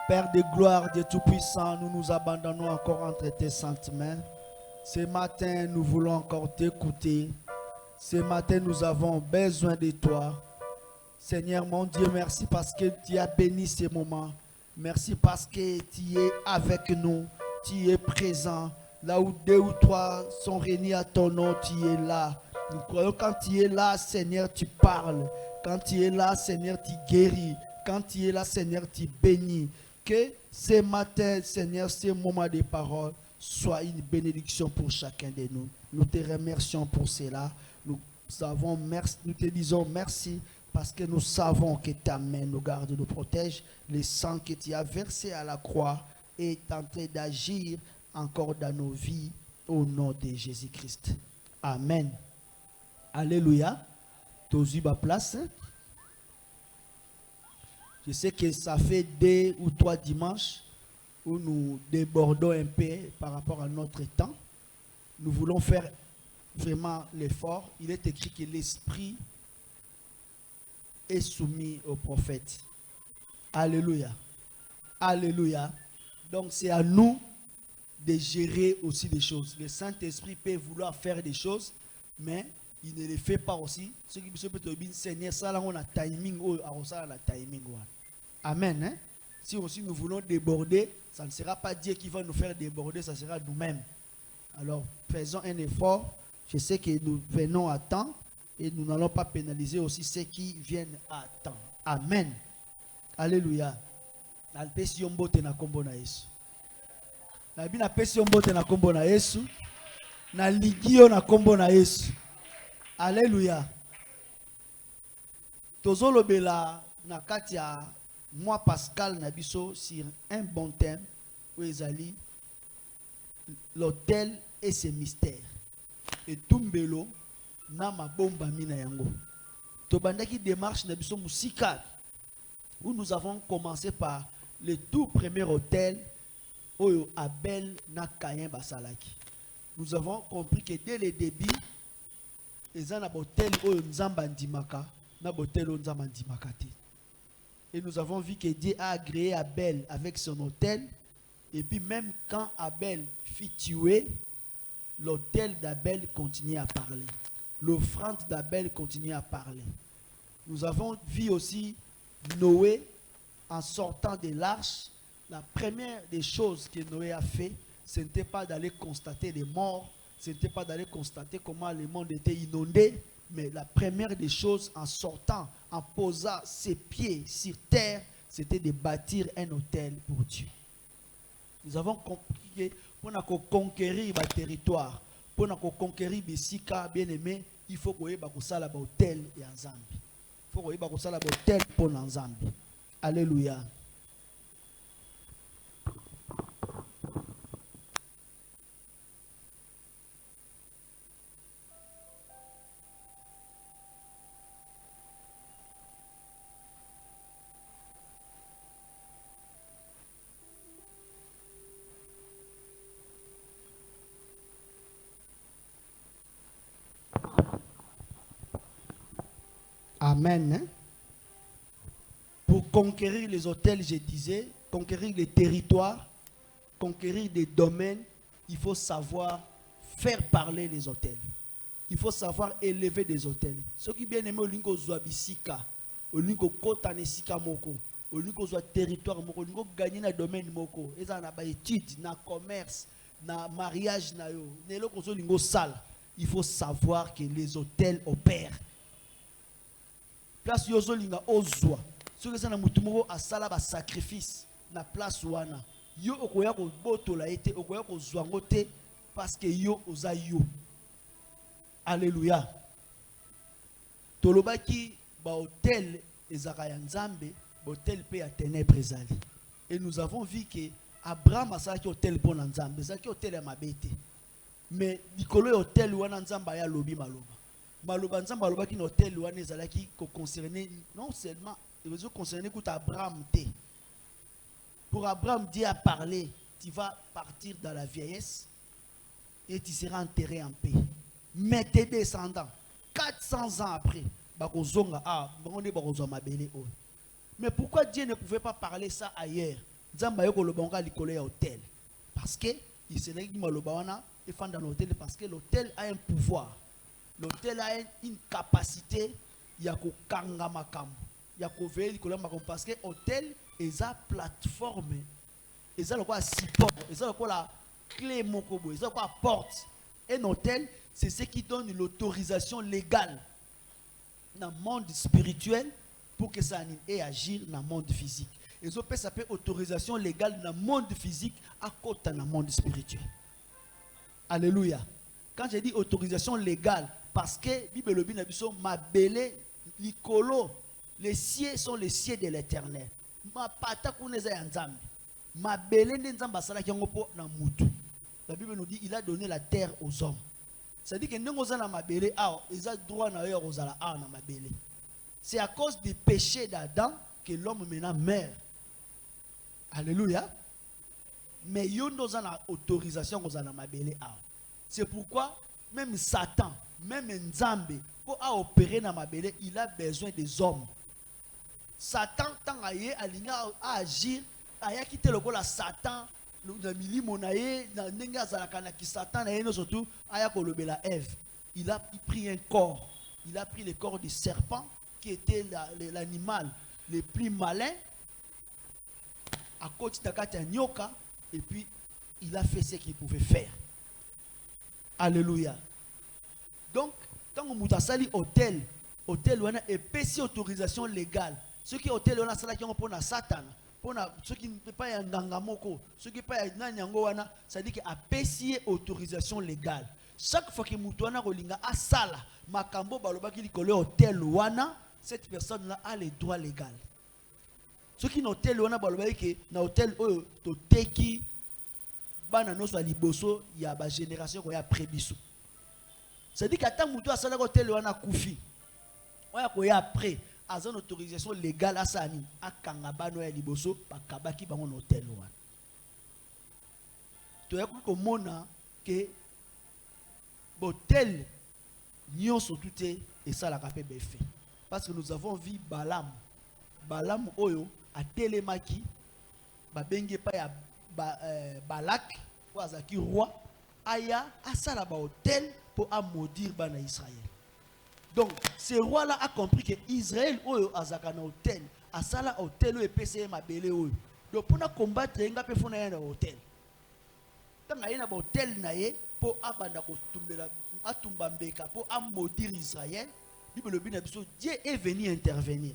Père de gloire, Dieu Tout-Puissant, nous nous abandonnons encore entre tes saintes mains. Ce matin, nous voulons encore t'écouter. Ce matin, nous avons besoin de toi. Seigneur mon Dieu, merci parce que tu as béni ces moments. Merci parce que tu es avec nous. Tu es présent. Là où deux ou trois sont réunis à ton nom, tu es là. Nous croyons quand tu es là, Seigneur, tu parles. Quand tu es là, Seigneur, tu guéris. Quand tu es là, Seigneur, tu bénis. Que ce matin, Seigneur, ce moment de parole soit une bénédiction pour chacun de nous. Nous te remercions pour cela. Nous te disons merci parce que nous savons que ta main nous garde, nous protège. Le sang que tu as versé à la croix est en train d'agir encore dans nos vies au nom de Jésus-Christ. Amen. Alléluia. Tozu ba place. Je sais que ça fait 2 ou 3 dimanches où nous débordons un peu par rapport à notre temps. Nous voulons faire vraiment l'effort. Il est écrit que l'esprit est soumis au prophète. Alléluia. Alléluia. Donc c'est à nous de gérer aussi des choses. Le Saint-Esprit peut vouloir faire des choses, mais il ne les fait pas aussi. Ce qui peut être bien, Seigneur, ça là on a timing, timing. Amen. Hein? Si aussi nous voulons déborder, ça ne sera pas Dieu qui va nous faire déborder, ça sera nous-mêmes. Alors faisons un effort. Je sais que nous venons à temps et nous n'allons pas pénaliser aussi ceux qui viennent à temps. Amen. Alléluia. Alpesi yombote na kombo na Yesu. Na bina pesi yombote na kombo na Yesu. Na ligio na kombo na Yesu. Alléluia. Tozolo bela na kati ya moi Pascal Nabiso sur un bon thème où ezali l'autel et ses mystères. Et tumbelo na mabomba mina yango. Tobandaki démarche Nabiso musika où nous avons commencé par le tout premier hôtel Oyo Abel na Caïn basalaki. Nous avons compris que dès le début, les gens na hôtel Oyo Nzamba ndimaka na hôtel Oyo Nzamba ndimaka te. Et nous avons vu que Dieu a agréé Abel avec son hôtel. Et puis même quand Abel fut tué, l'hôtel d'Abel continuait à parler. L'offrande d'Abel continuait à parler. Nous avons vu aussi Noé en sortant de l'arche. La première des choses que Noé a fait, ce n'était pas d'aller constater les morts, ce n'était pas d'aller constater comment le monde était inondé, mais la première des choses en sortant, en posant ses pieds sur terre, c'était de bâtir un hôtel pour Dieu. Nous avons compris que pour conquérir le territoire, pour conquérir le sika bien aimé, il faut qu'on ait un hôtel et un Zambie. Il faut qu'on ait un hôtel pour un Zambie. Alléluia. Amen. Pour conquérir les hôtels, je disais, conquérir les territoires, conquérir des domaines, il faut savoir faire parler les hôtels. Il faut savoir élever des hôtels. Ceux qui bien aimé, au lingo zoabisika, au lingo kotanesika moko, au lingo zoa territoire moko, au lingo gagner na domaine moko, et ça na ba étude, na commerce, na mariage na yo, nelo kozo lingo sale. Il faut savoir que les hôtels opèrent. Place yozo linga ozwa. Ce que ça na mutumoko asala ba sacrifice na place wana. Yo okoya ko botola ete okoya ko zwango te parce que yo oza yo. Alléluia. Tolobaki ba hôtel ezaka ya Nzambe, ba hôtel pe ya ténèbres ezali. Et nous avons vu que Abraham asalaki hôtel pour Nzambe, ezaki hôtel ya mabete. Mais likolo hôtel wana Nzamba ya lobi maloba. Maloba Nzamba aloba ki na hôtel wana ezalaki ko concerner non seulement il veut concerner que Abraham té. Pour Abraham, Dieu a parlé, tu vas partir dans la vieillesse et tu seras enterré en paix. Mais tes descendants, 400 ans après, mais pourquoi Dieu ne pouvait pas parler ça ailleurs? Nzamba yoko lobanga likolo ya hôtel. Parce que il se dit malobawana et fan dans l'hôtel parce que l'hôtel a un pouvoir. L'hôtel a une capacité ya ko kanga makambo. Ya ko veiller likolo makambo parce que hôtel est la plateforme. Et ça le quoi support, et ça le quoi la clé mokobo, et ça quoi porte. Un hôtel, c'est ce qui donne l'autorisation légale dans le monde spirituel pour que ça ait agir dans le monde physique. Et ça peut autorisation légale dans le monde physique à côté dans le monde spirituel. Alléluia. Quand je dis autorisation légale, parce que Bible dit ma belle likolo, les cieux sont les cieux de l'Éternel. Ma pata kuneza ya nzambe. Ma belle nzamba sala kiango po na mutu. La Bible nous dit il a donné la terre aux hommes. Ça dit que nous avons ma belle ils ont droit na yo ozala na ma belle. C'est à cause du péché d'Adam que l'homme maintenant meurt. Alléluia. Mais il y a une autorisation aux Anamabele. C'est pourquoi même Satan, même Nzambe, pour opérer dans Mabele, il a besoin des hommes. Satan, tant à agir, à quitter le la Satan, le milimonaye, Satan, surtout, à Ève. Il a pris un corps. Il a pris le corps du serpent, qui était l'animal le plus malin. À côté de Nyoka, et puis il a fait ce qu'il pouvait faire. Alléluia. Donc, quand on a sali hôtel, on a épaissi autorisation légale. Ceux qui hôtel on a sali qui ont pour Satan, pour ceux qui ne peuvent pas y ngangamoko, ceux qui ne peuvent pas y nanyangoana, ça dit qu'il a épaissi autorisation légale. Chaque fois que Moutouana Rolinga a sala, Makambo Baloba qui dit hôtel wana, cette personne là a les droits légaux. Ceux qui n'ont hôtel wana baloba que na hôtel to teki bana no so liboso ya ba génération ko ya prébiso. Ça dit qu'attend mutu asala hôtel wana kufi. Oya ko ya après azon autorisation légale asani akanga bano ya liboso bakabaki bango na hôtel wana. To ya ko mona que hôtel nyonso tuté et ça la kapé fait. Parce que nous avons vu Balaam oyo a télémaki babenge pa ya Balak ou azaki roi aya asala ba hôtel pour maudire bana Israël. Donc ce roi là a compris que Israël oyo azaka na hôtel asala hôtel oyo pese mabele oyo. Donc pour na combattre nga pe fona ya na hôtel. Tanga yena ba hôtel na ye pour abanda ko tumbela atumba mbeka pour maudire Israël. Bible dit Dieu est venu intervenir.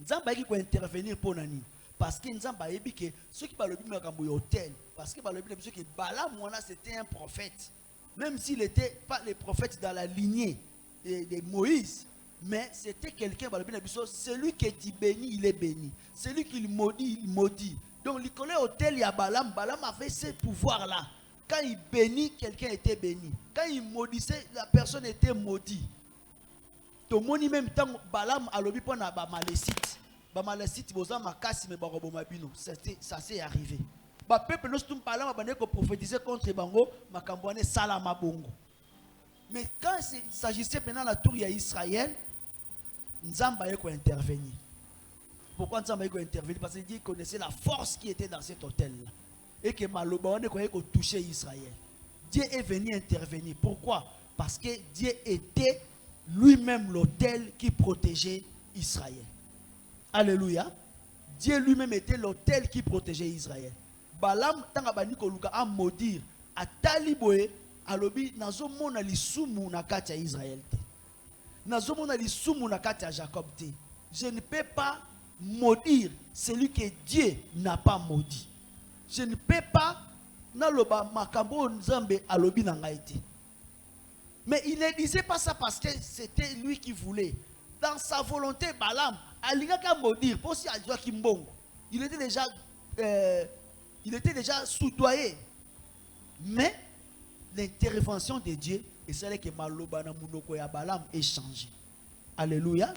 Nzamba qui peut intervenir pour nani parce que Nzamba yebi que ceux qui parlent bien de hôtel parce que parlent bien que Balaam c'était un prophète même s'il n'était pas le prophète dans la lignée de Moïse mais c'était quelqu'un celui qui bénit il est béni celui qui maudit il maudit donc l'école hôtel il y a Balaam avait ce pouvoir là quand il bénit quelqu'un était béni quand il maudissait la personne était maudite. Tomoni même temps Balaam a lobi pour na ba malécite. Ba malécite boza makasi me barobo mabino. Ça s'est arrivé. Ba peuple nous tum Balaam abandé ko prophétiser contre bango makambwane salama bongo. Mais quand il s'agissait pendant la tour ya Israël, Nzamba yeko intervenir. Pourquoi Nzamba yeko intervenir? Parce qu'il connaissait la force qui était dans cet hôtel là et que maloba on ko toucher Israël. Dieu est venu intervenir. Pourquoi? Parce que Dieu était lui-même l'autel qui protégeait Israël. Alléluia. Dieu lui-même était l'autel qui protégeait Israël. Balaam tanga bani ko luka a maudire a taliboé alobi nazo mona lisumu na kati ya Israël te. Nazo mona lisumu na kati ya Jacob te. Je ne peux pas maudire celui que Dieu n'a pas maudit. Je ne peux pas naloba makambo nzambe alobi na ngai te. Mais il ne disait pas ça parce que c'était lui qui voulait. Dans sa volonté, Balaam, Alingaka maudire, pour si Kimbongo, il était déjà soudoyé. Mais l'intervention de Dieu, et c'est là que Malobana Munoko ya Balaam est changé. Alléluia.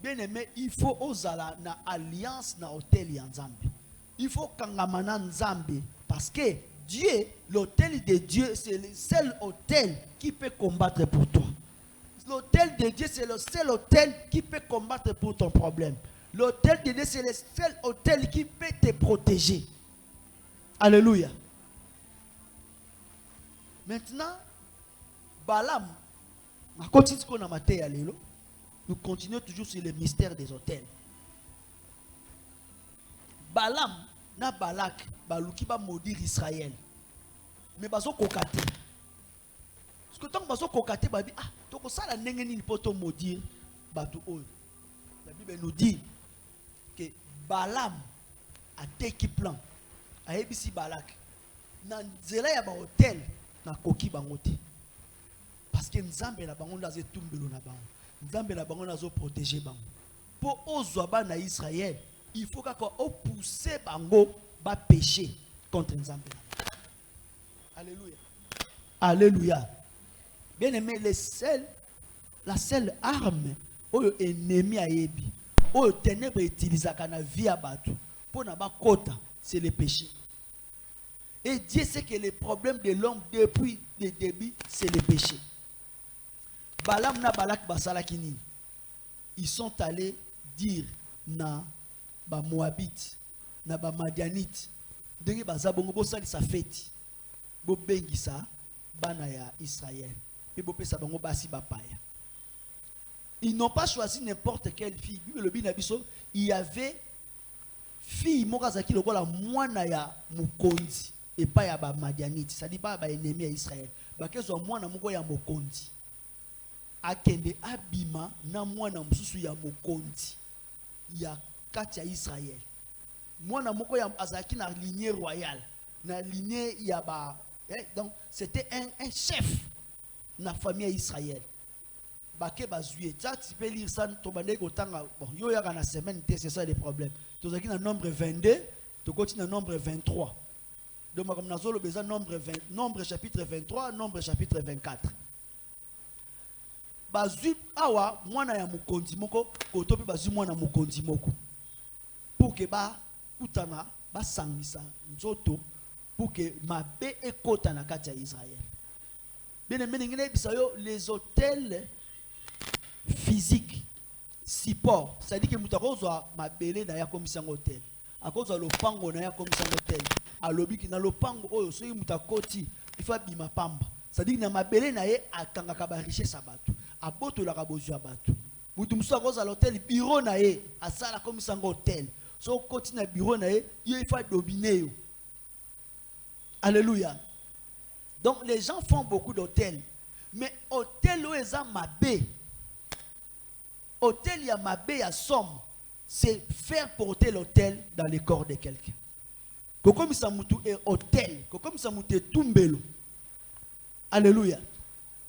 Bien aimé, il faut osala na alliance na hôtel ya Nzambe. Il faut kangamana Nzambe parce que Dieu, l'autel de Dieu, c'est le seul autel qui peut combattre pour toi. L'autel de Dieu, c'est le seul autel qui peut combattre pour ton problème. L'autel de Dieu, c'est le seul autel qui peut te protéger. Alléluia. Maintenant, Balaam, nous continuons toujours sur le mystère des autels. Balaam na Balak, baluki ba maudire Israël. Mais bazo kokate. Parce que tant que bazo kokate, babi ah, toko sala ndenge nini poto maudire batu oyo. La Bible nous dit que Balaam a teki plan. A ebisi Balak. Na nzela ya ba hotel na koki bangote. Parce que Nzambe na bango na zetumbelo na bango. Nzambe na bango na zo protéger bango. Pour ozwa ba na Israël, il faut qu'on pousse bango ba péché contre Nzambe. Alléluia. Alléluia. Bien aimé, la seule arme oyo ennemi a yebi, oyo ténèbres utilisa kana vie abatu pour na ba kota, c'est le péché. Et Dieu sait que le problème de l'homme depuis le début, c'est le péché. Balaam na Balak basala kini. Ils sont allés dire na ba Moabite, na ba Madianite, ndenge bazabongo bo sali sa fête. Bo bengisa bana ya Israël. Et bo pesa bango basi ba paya. Ils n'ont pas choisi n'importe quelle fille. Le binabiso, il y avait fille mokazaki lokola mwana ya mukonzi et pas ya ba Madianite. Ça dit pas ba ennemi à Israël. Ba kezo mwana moko ya mukonzi. Akende abima na mwana mususu ya mukonzi. Ya kati ya Israël. Mwana moko ya azaki na lignée royale. Na lignée ya ba donc c'était un chef na famille Israël. Baké bazué. Ça tu peux lire ça tobande ko tanga bon yo ya na semaine c'est ça le problème. Tozaki na nombre 22, to continue na nombre 23. Donc comme nazolo besoin nombre chapitre 23, nombre chapitre 24. Bazui awa mwana ya mukonzi moko kotopi bazui mwana mukonzi moko. Pour que ba kutana ba sangisa nzoto pour que mabe ekota na kati ya Israël. Bien aimé ngene bisayo les hôtels physiques support, c'est-à-dire que mutakozwa mabele na ya komisa hôtel. Akozwa lopango na ya komisa hôtel. Alobiki na lopango oyo soki mutakoti il faut bima pamba. C'est-à-dire que na mabele na ye akangaka ba richesse abatu. Aboto la kabozu abatu. Mutu musu akozwa l'hôtel bureau na ye asala komisa hôtel. So koti na bureau na ye, il faut dominer yo. Alléluia. Donc les gens font beaucoup d'hôtels. Mais hôtel où ils ont mabé. Hôtel ya mabé ya somme. C'est faire porter l'hôtel dans le corps de quelqu'un. Comme ça mutu est hôtel. Comme ça mutu est tumbelo. Alléluia.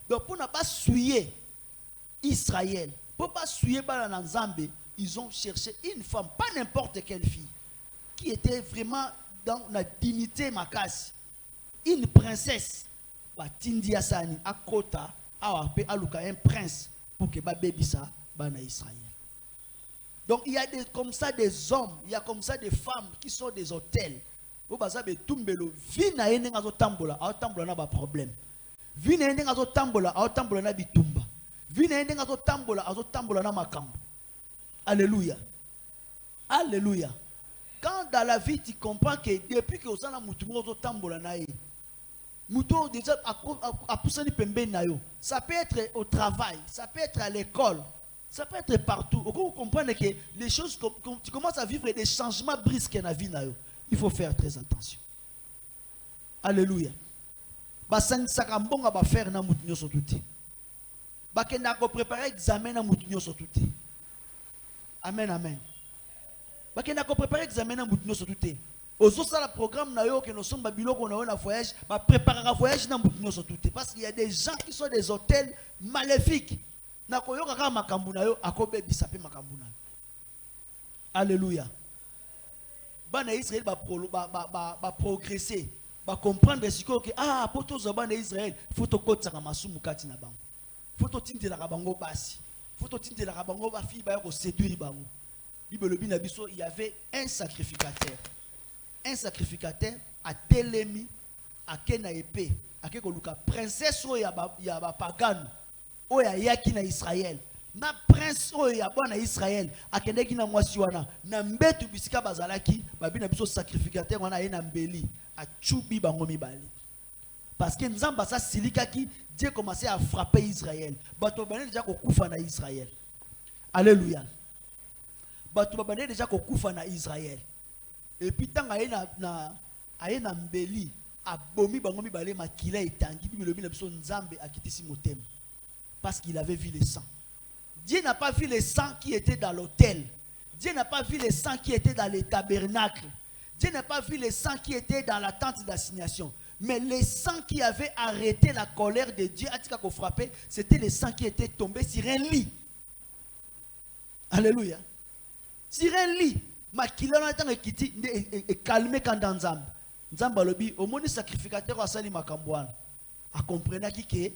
Donc pour ne pas souiller Israël, pour ne pas souiller Bala Nzambe, ils ont cherché une femme, pas n'importe quelle fille, qui était vraiment dans la dignité makasi. Une princesse. Batindi Asani, Akota, Awape, Aluka, un prince, pour que Babébisa, Bana Israël. Donc il y a comme ça des hommes, il y a comme ça des femmes qui sont des hôtels. Vous savez, Tumbelo, Vina Yenengazo Tambola, a Tambola n'a pas problème. Vina Yenengazo Tambola, a Tambola n'a bitumba. Vina Yenengazo Tambola, a Tambola n'a makambo. Alléluia. Alléluia. Quand dans la vie tu comprends que depuis que vous avez Mutumo Tambola naïe, Muto déjà a poussé les pembeni nayo. Ça peut être au travail, ça peut être à l'école, ça peut être partout. Vous comprenez que les choses, tu commences à vivre des changements brusques dans la vie nayo. Il faut faire très attention. Alléluia. Basani sakambonga ba faire na mutunyo sotuti. Bakenda ko préparer examen na mutunyo sotuti. Amen, amen. Bakenda ko préparer examen na mutunyo sotuti. Ozo ça le programme na yo que nous sommes babilo qu'on a un voyage, ba préparer un voyage na mutunyo sotuti parce qu'il y a des gens qui sont des hôtels maléfiques. Na ko yo kaka makambu na yo akobe bisape makambu na. Alléluia. Bana Israël va progresser, va comprendre ce que ah pour tous les bana Israël, faut to kotsa masumu kati na bango. Faut to tindela ka bango basi. Faut to tindela ka bango ba fi ba ko séduire bango. Bible bina biso il y avait un sacrificateur. Un sacrificateur a telemi a kena épée, a ke ko luka princesse o ya ba pagano o ya yaki na Israël na prince oyo ya bwana Israël akendeki na mwasi wana na mbetu bisika bazalaki babi na biso sacrificateur wana ye na mbeli achubi bango mibali parce que nzamba sa silikaki Dieu commençait à frapper Israël bato babane déjà kokufa na Israël. Alléluia. Bato babane déjà kokufa na Israël et puis tant aye na mbeli abomi bango mibali makila etangi bibelobi na biso nzambe akitisi motema parce qu'il avait vu le sang. Dieu n'a pas vu le sang qui était dans l'autel. Dieu n'a pas vu le sang qui était dans les tabernacles. Dieu n'a pas vu le sang qui était dans la tente d'assignation. Mais le sang qui avait arrêté la colère de Dieu, c'était le sang qui était tombé sur un lit. Alléluia. Sur un lit. Makila na kiti et calmer quand dans Nzamba. Nzamba lobi au monde sacrificateur asali makambwana. A comprendre que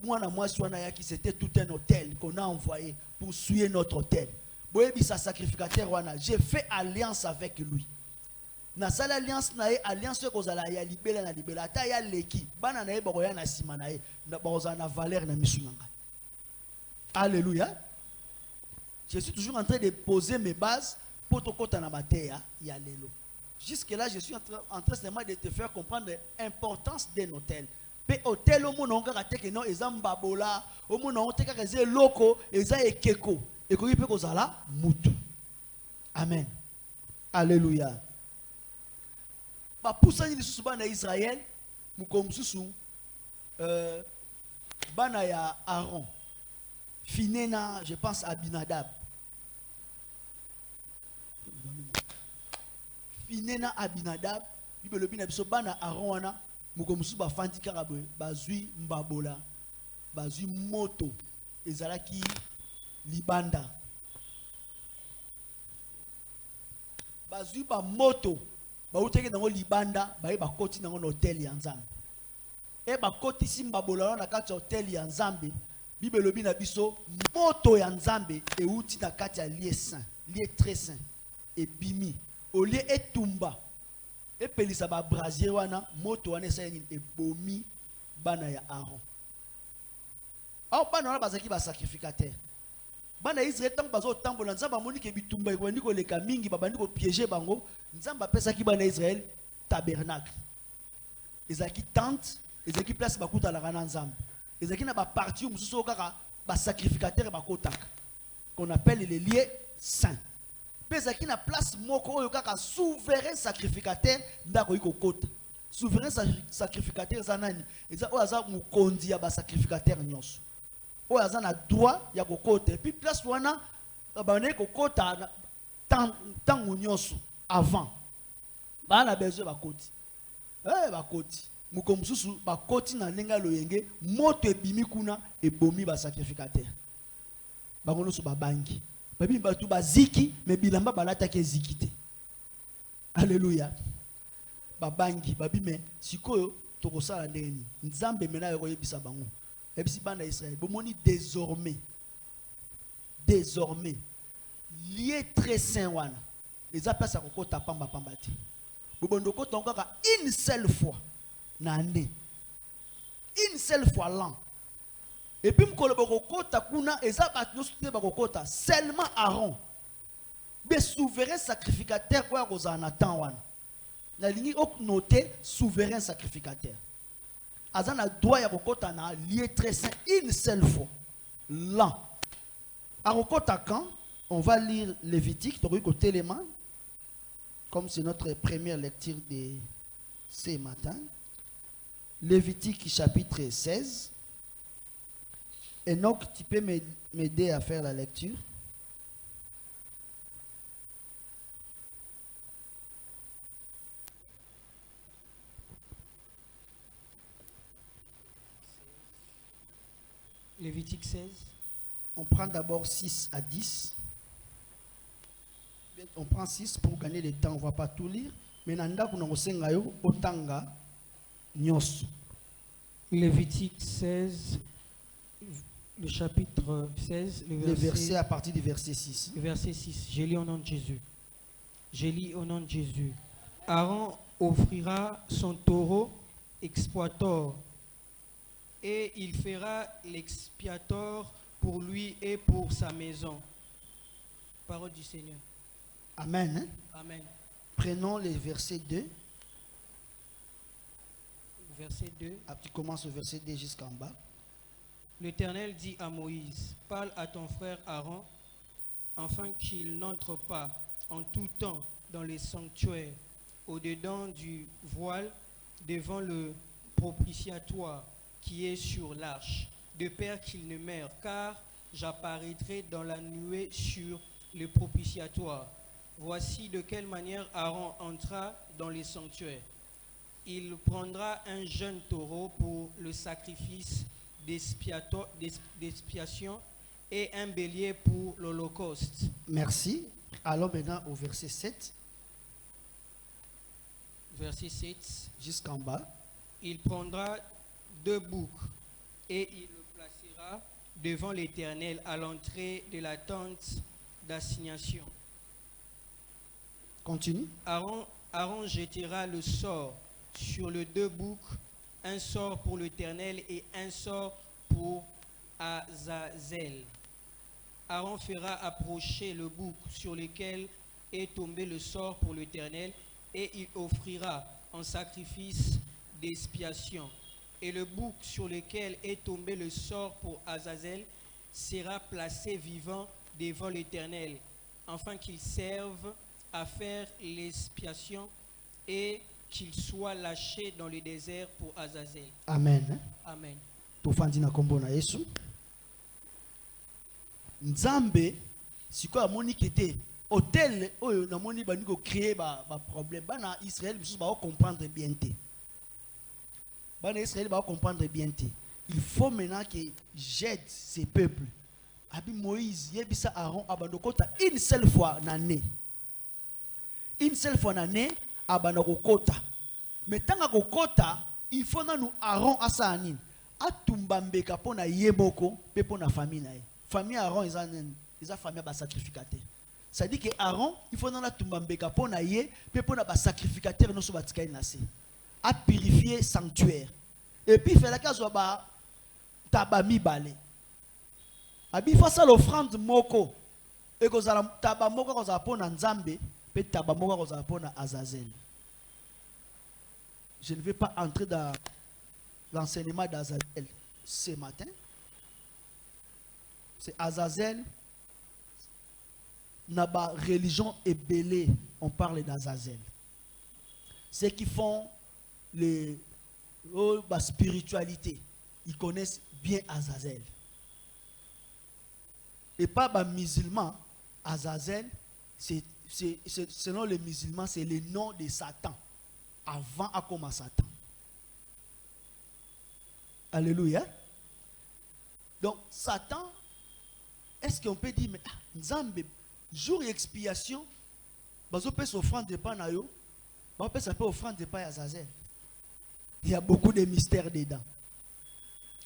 moi na moi qui c'était tout un hôtel qu'on a envoyé pour souiller notre hôtel. Boyebi sa sacrificateur wana, j'ai fait alliance avec lui. Na sala alliance na alliance ko zala ya libela na libela ta ya leki bana na ye boya na sima na ye na boza na valeur na misunanga. Alléluia. Je suis toujours en train de poser mes bases pour te kota na bateya ya lelo. Jusque là je suis en train seulement de te faire comprendre l'importance d'un hôtel. Pe hôtel au monde on ka teke non ezamba bola au monde on teka keze loko eza ekeko ekoki pe ko zala mutu. Amen. Alléluia. Ba pusani lisusu bana Israël mukomsusu bana ya Aaron finena je pense Abinadab finena Abinadab Bible bina biso bana Aaron wana mukomsusu ba fandi karabe bazui mbabola bazui moto ezalaki libanda bazui ba moto ba uteke nango libanda ba ba koti nango na hotel ya Nzambe e ba koti simbabola na kati ya hotel ya Nzambe Bible bina biso moto ya Nzambe e uti na kati ya lieu saint lieu très saint et bimi au lieu etumba e pelisa ba brasier wana moto wana esa e bomi bana ya Aaron au bana wana bazaki ba sacrificateur bana Israël tant bazo tambola Nzamba moni ke bitumba ko ndiko leka mingi babandi ko piéger bango Nzamba pesa ki bana Israël tabernacle ezaki tente ezaki place bakuta la kana Nzamba ezaki na ba partie mususu kaka ba sacrificateur bakotaka qu'on appelle les lieux saints ezaki na place moko oyo kaka souverain sacrificateur ndako iko kota souverain sacrificateur za nani eza oyo aza mukonzi ya ba sacrificateur nyonso oyo aza na droit ya kokota et puis place wana bana kokota tango nyonso avant bana besoin bakoti bakoti mukomsusu bakoti na lenga loyenge moto ebimi kuna ebomi ba sacrificateur bango nyonso babangi babi batu baziki me bilamba balata ke zikite. Alléluia. Babangi babi me sikoyo tokosala ndeni Nzambe mena yo yebisa bango ebisi banda Israël bomoni désormais lié très saint wana eza place kokota pamba ti bobondo kota ngaka une seule fois na année une seule fois l'an et puis mkolo bokota kuna eza bat nyosute bakokota seulement Aaron be souverain sacrificateur kwa kozana na temps wana na lingi ok noter souverain sacrificateur azana droit ya kokota na lieu très saint une seule fois l'an akokota quand on va lire Lévitique donc côté élément comme c'est notre première lecture de ce matin. Lévitique chapitre 16. Enoch, tu peux m'aider à faire la lecture? Lévitique 16. On prend d'abord 6 à 10. On prend 6 pour gagner le temps. On ne va pas tout lire. Mais nanda kunagosenga yo otanga nyos. Lévitique 16, le chapitre 16, le verset à partir du verset 6. Le verset 6. Je lis au nom de Jésus. Je lis au nom de Jésus. Aaron offrira son taureau expiatoire et il fera l'expiatoire pour lui et pour sa maison. Parole du Seigneur. Amen. Hein? Amen. Prenons les versets 2. Verset 2. Ah, tu commences au verset 2 jusqu'en bas. L'Éternel dit à Moïse, parle à ton frère Aaron, afin qu'il n'entre pas en tout temps dans les sanctuaires, au-dedans du voile, devant le propitiatoire qui est sur l'arche, de peur qu'il ne meure, car j'apparaîtrai dans la nuée sur le propitiatoire. Voici de quelle manière Aaron entra dans les sanctuaires. Il prendra un jeune taureau pour le sacrifice d'expiation et un bélier pour l'holocauste. Merci. Allons maintenant au verset 7 Verset 7. jusqu'en bas. Il prendra 2 boucs et il le placera devant l'Éternel à l'entrée de la tente d'assignation. Continue. Aaron jettera le sort sur les 2 boucs, un sort pour l'Éternel et un sort pour Azazel. Aaron fera approcher le bouc sur lequel est tombé le sort pour l'Éternel et il offrira en sacrifice d'expiation. Et le bouc sur lequel est tombé le sort pour Azazel sera placé vivant devant l'Éternel, afin qu'il serve à faire l'expiation et qu'il soit lâché dans le désert pour Azazel. Amen. Amen. Tofandi na kombo na Yesu. Nzambe sikoyo amoni kete hôtel oyo namoni bandi ko créer ba problème bana Israël biso ba comprendre bien te. Bana Israël ba comprendre bien te. Il faut maintenant que j'aide ces peuples. Abi Moïse yebisa Aaron abandokota une seule fois na année. Une seule fois na année abandokota. Mais tanga kokota il faut na nous Aaron asani atumba mbeka pona yeboko pe pona famille na ye. Famille Aaron ils ont famille ba sacrificateur. Ça dit que Aaron il faut na tumba mbeka pona ye pe pona ba sacrificateur no so batika inase. A purifier sanctuaire. Et puis il fait la case ba tabami balé. Abi fa ça l'offrande moko et que ça taba moko ko za pona nzambe pe taba moko ko za pona Azazel. Je ne vais pas entrer dans l'enseignement d'Azazel ce matin. C'est Azazel. Naba religion est belée. On parle d'Azazel. Ceux qui font la spiritualité, ils connaissent bien Azazel. Et pas les musulmans. Azazel, selon les musulmans, c'est le nom de Satan. Avant à commencer Satan. Alléluia. Donc Satan, est-ce qu'on peut dire mais Nzambe jour expiation, bazo peut s'offrande de pas na yo, bazo peut s'appeler offrande de pas Azazel. Il y a beaucoup de mystères dedans.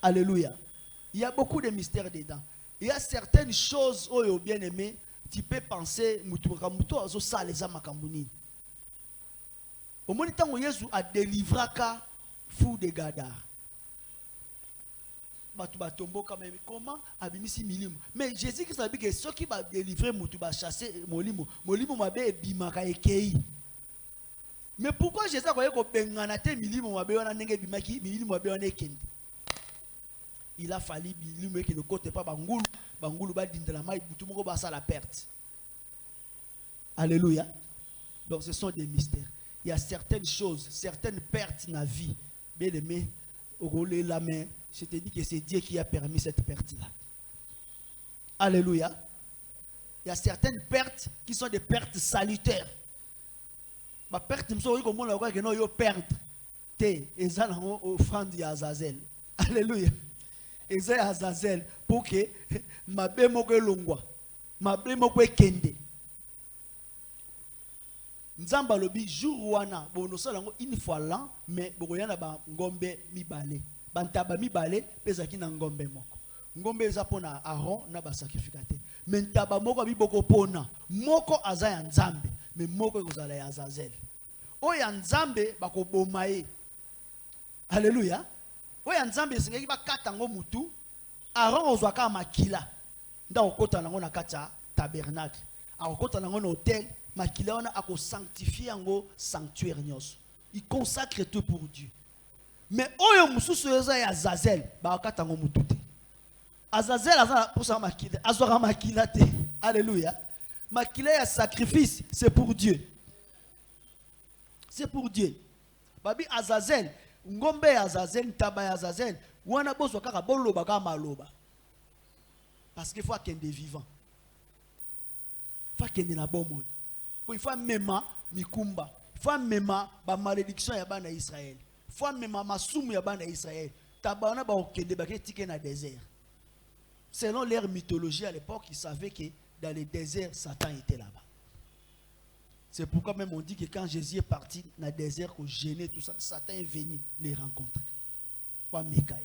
Alléluia. Il y a beaucoup de mystères dedans. Il y a certaines choses oh bien aimé, tu peux penser mutu azo sa les amakambuni. Au moment où Jésus a délivré ka fou de Gadar. Comment abimisi milimu. Mais Jésus qui savait que ceux qui va délivrer mutu va chasser molimo mabe bimaka ekei. Mais pourquoi Jésus a ko bengana te milimu mabe wana ndenge bimaki milimu mabe wana ekende. Il a fallu milimu qui ne côté pas bangulu ba dindela mai mutu moko ba sa la perte. Alléluia. Donc ce sont des mystères. Il y a certaines choses, certaines pertes dans la vie. Bien aimé, au relais la main, je te dis que c'est Dieu qui a permis cette perte-là. Alléluia. Il y a certaines pertes qui sont des pertes salutaires. Ma perte, je me suis dit que non, perdre. Et ça, c'est offrande d'Azazel. Alléluia. Et c'est Azazel pour que ma bémoko longwa, ma bémoko kende. Nzamba lobi jour wana bono salango une fois l'an mais bokoyana ba ngombe mibale bantaba mibale pezaki na ngombe moko ngombe eza pona Aaron na ba sacrificateur mais ntaba moko bi boko pona moko aza ya nzambe mais moko ekozala ya Azazel oyo ya nzambe bakoboma ye. Alléluia. Oyo ya nzambe esengeki bakata ngo mutu Aaron ozwaka makila nda okota nango na kata tabernacle akokota nango na hôtel makila wana ako sanctifier yango sanctuaire nyonso. Il consacre tout pour Dieu. Mais oyo mususu eza ya Azazel ba okata ngo mutute. Azazel aza pour ça makila azwaka makila te. Alléluia. Makila ya sacrifice c'est pour Dieu. C'est pour Dieu. Babi Azazel ngombe ya Azazel taba ya Azazel wana bozo kaka boloba ka maloba. Parce qu'il faut qu'il y ait des vivants. Il faut qu'il y ait des bons. Il faut même mikumba. Il faut même la malédiction ya bana Israël. Il faut même ma soum ya bana Israël. Tabana ba okende ba ketike na désert. Selon leur mythologie à l'époque, ils savaient que dans les déserts Satan était là-bas. C'est pourquoi même on dit que quand Jésus est parti dans le désert, qu'on gênait tout ça, Satan est venu les rencontrer. Pas Mikaï.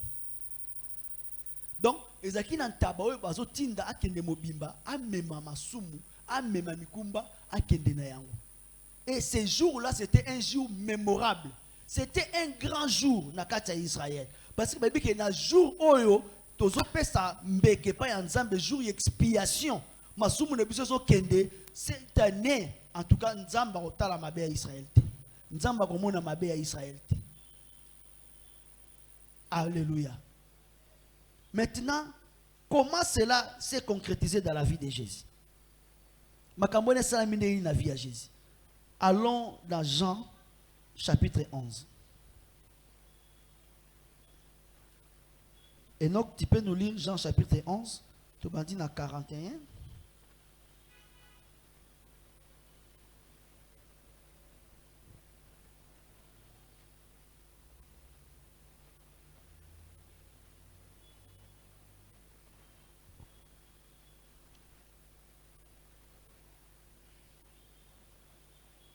Donc, ezaki na ntaba oyo bazotinda akende mobimba, amema masumu, amema mikumba, akende na yango. Et ce jour-là, c'était un jour mémorable. C'était un grand jour na kati ya Israël. Parce que babi que na jour oyo tozo pesa mbeke pa ya nzambe jour expiation. Masumu ne biso zo kende cette année. En tout cas, Nzamba otala mabe ya Israël. Nzamba komona mabe ya Israël. Alléluia. Maintenant, comment cela s'est concrétisé dans la vie de Jésus? Makambone salamine na vie à Jésus. Allons dans Jean chapitre 11. Enoch, tu peux nous lire Jean chapitre 11, tu m'as dit dans 41.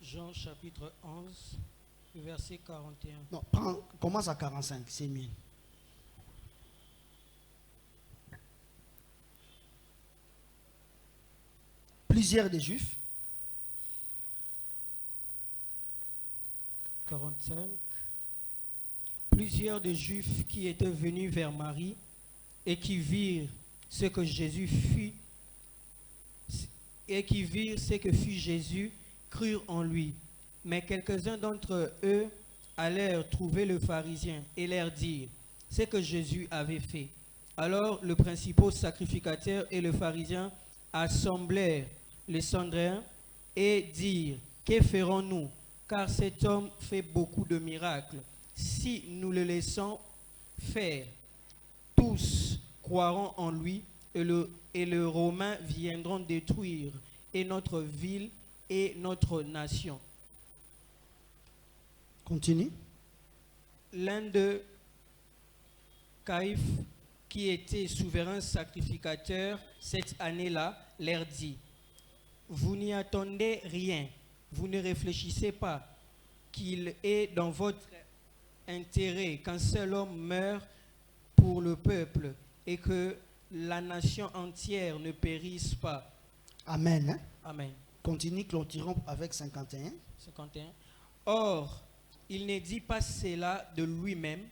Jean chapitre 11, verset 41. Non, commence à 45, c'est mieux. Plusieurs des Juifs. 45. Plusieurs des Juifs qui étaient venus vers Marie et qui virent ce que Jésus fut et qui virent ce que fut Jésus crurent en lui. Mais quelques-uns d'entre eux allèrent trouver le pharisien et leur dire ce que Jésus avait fait. Alors le principal sacrificateur et le pharisien assemblèrent les Sanhédrins et dirent: que ferons-nous? Car cet homme fait beaucoup de miracles. Si nous le laissons faire, tous croiront en lui et les Romains viendront détruire et notre ville et notre nation. Continue. L'un de Caïphe, qui était souverain sacrificateur cette année-là, leur dit: vous n'y attendez rien, vous ne réfléchissez pas qu'il est dans votre intérêt qu'un seul homme meure pour le peuple et que la nation entière ne périsse pas. Amen. Hein? Amen. Continue, clôturons avec 51. 51. Or, il ne dit pas cela de lui-même,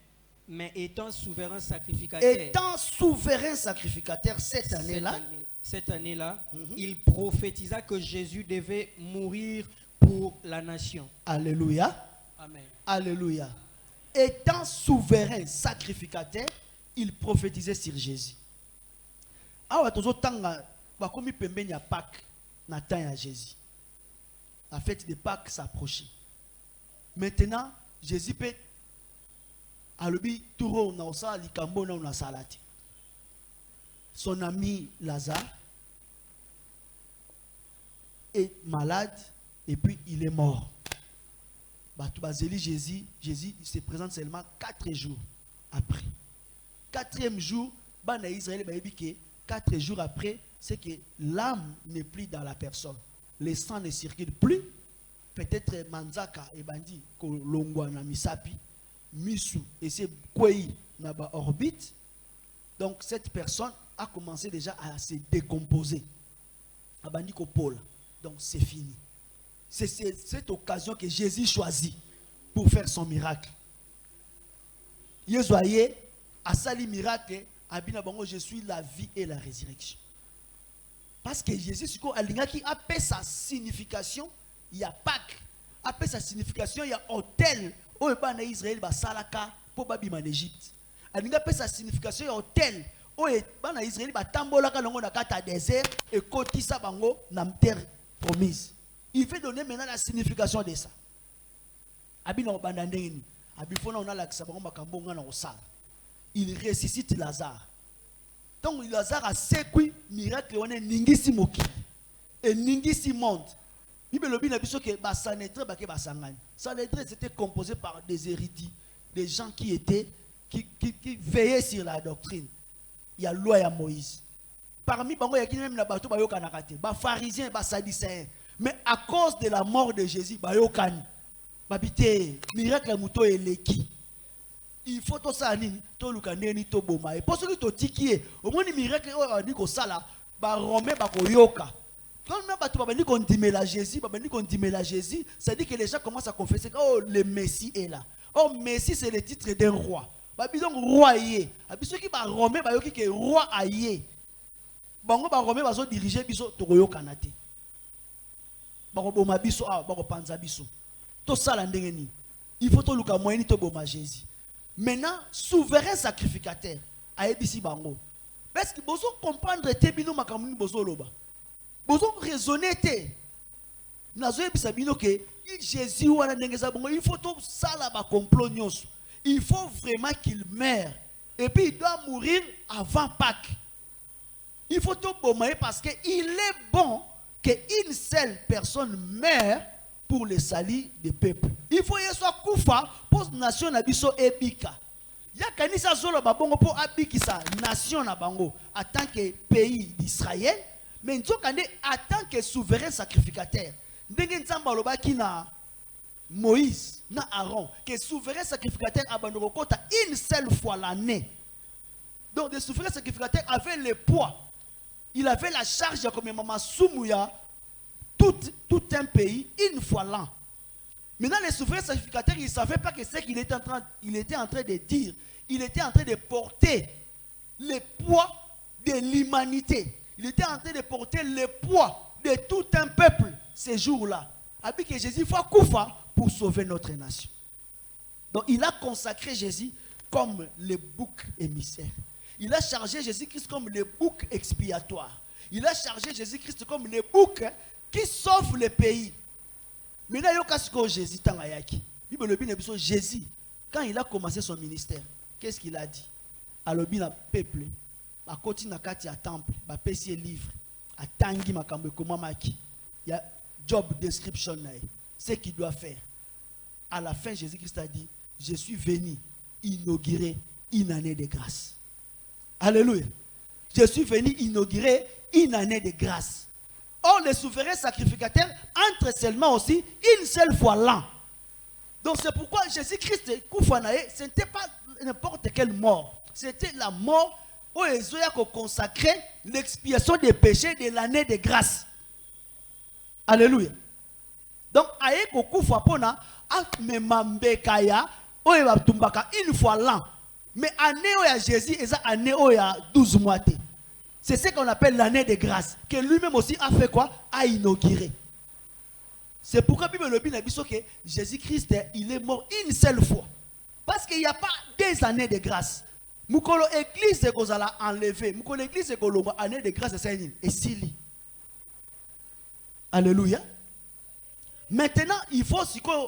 mais étant souverain sacrificateur. Étant souverain sacrificateur cette année-là, il prophétisa que Jésus devait mourir pour la nation. Alléluia. Amen. Alléluia. Étant souverain sacrificateur, il prophétisait sur Jésus. Awa tozo tanga bakomi pembeni ya Pâques na temps ya Jésus. La fête de Pâques s'approchait. Maintenant, Jésus peut alobi turo na osa likambo na salati. Son ami Lazare est malade et puis il est mort. Jésus se présente seulement 4 jours après. 4e jour, Bana Israël ba que 4 jours après, c'est que l'âme n'est plus dans la personne. Le sang ne circule plus. Peut-être Manzaka et Bandi, Kolongwa na Misapi, Misu et c'est Kwei na ba orbite. Donc cette personne a commencé déjà à se décomposer. Abandi ko Paul. Donc c'est fini. C'est cette occasion que Jésus choisit pour faire son miracle. Yezoye a sali miracle Abina bango, je suis la vie et la résurrection. Parce que Jésus, ce qui a fait sa signification, il y a Pâques. Après sa signification, il y a hôtel. Où est en Israël, ba salaka pour babima en Égypte. Après sa signification, il y a hôtel. Où est en Israël, ba tambolaka longo na kata désert et kotisa bango na terre promise. Il veut donner maintenant la signification de ça. Abina obandandeni. Abifona on a la kisabango makambo ngana osala. Il ressuscite Lazare. Donc Lazare a séqué miracle on est ningisi moki et ningisi monde. Sanhédrin c'était composé par des érudits, des gens qui veillaient sur la doctrine. Il y a la loi à Moïse. Parmi eux, il y a même la bateau, les pharisiens, les sadducéens. Mais à cause de la mort de Jésus, miracle à mouton et l'équi. Il faut tout ça, tout le canne, tout boma. Et pour ce qui est tiki, au moins les miracles, on dit que ça là, Romain, yoka. Quand on dit Jésus, ça dit que les gens commencent à confesser que oh, le Messie est là. Oh, Messie, c'est le titre d'un roi. Donc, roi yé. Ceux qui sont romains, ils disent que roi aïe. Bango ba romains va diriger biso tokoyo kanate. Bango boma biso ah, bango panza biso. To sala ndengeni. Il faut to luka moyeni to boma Jésus. Maintenant, souverain sacrificateur aebisi bango. Parce que bozo comprendre te bino makamuni bozo loba. Bozo raisonner te. Nazo ebisa bino que Jésus wana ndengeza bango, il faut to sala ba complot nyonso. Il faut vraiment qu'il meure. Et puis il doit mourir avant Pâques. Il faut tout bomber parce qu'il est bon qu'une seule personne meure pour le salut des peuples. Il faut que soit koufa pour la nation nabiso ebika. Il y a kanisa zolo babongo pour abikisa nation na bango en tant que pays d'Israël, mais nzokande en tant que souverain sacrificateur. Ndenge nzamba lobaki na Moïse, na Aaron, que souverain sacrificateur abandonne une seule fois l'année. Donc le souverain sacrificateur avait le poids. Il avait la charge de comme Mama Soumouya, tout un pays, une fois l'an. Maintenant, les souverains sacrificateurs, ils ne savaient pas que c'est qu'il était en train de dire. Il était en train de porter le poids de l'humanité. Il était en train de porter le poids de tout un peuple ces jours-là. Avec que Jésus faut koufa pour sauver notre nation. Donc, il a consacré Jésus comme le bouc émissaire. Il a chargé Jésus-Christ comme le bouc expiatoire. Il a chargé Jésus-Christ comme le bouc qui sauve le pays. Maintenant, il y a ce que Jésus a Jésus, quand il a commencé son ministère, qu'est-ce qu'il a dit? Alors, il a peuple, à côté de la temple, il a payé livre, à tangi makambe komamaki. Il y a job description, ce qu'il doit faire. À la fin, Jésus-Christ a dit, je suis venu inaugurer une année de grâce. Alléluia. Je suis venu inaugurer une année de grâce. Or, les souverains sacrificateurs entrent seulement aussi une seule fois l'an. Donc, c'est pourquoi Jésus-Christ, ce n'était pas n'importe quelle mort. C'était la mort où ils ont consacré l'expiation des péchés de l'année de grâce. Alléluia. Donc, aïe kokufa pona memambekaya oye tumbaka une fois l'an. Mais année où il y a Jésus, et ça année où il y a 12 mois. C'est ce qu'on appelle l'année de grâce. Que lui-même aussi a fait quoi? A inauguré. C'est pourquoi la Bible dit que Jésus-Christ, il est mort une seule fois. Parce qu'il n'y a pas des années de grâce. Moukolo église que vous allez enlever. Moukolo église que vous allez année de grâce, c'est une. Et s'il. Alléluia. Maintenant, il faut que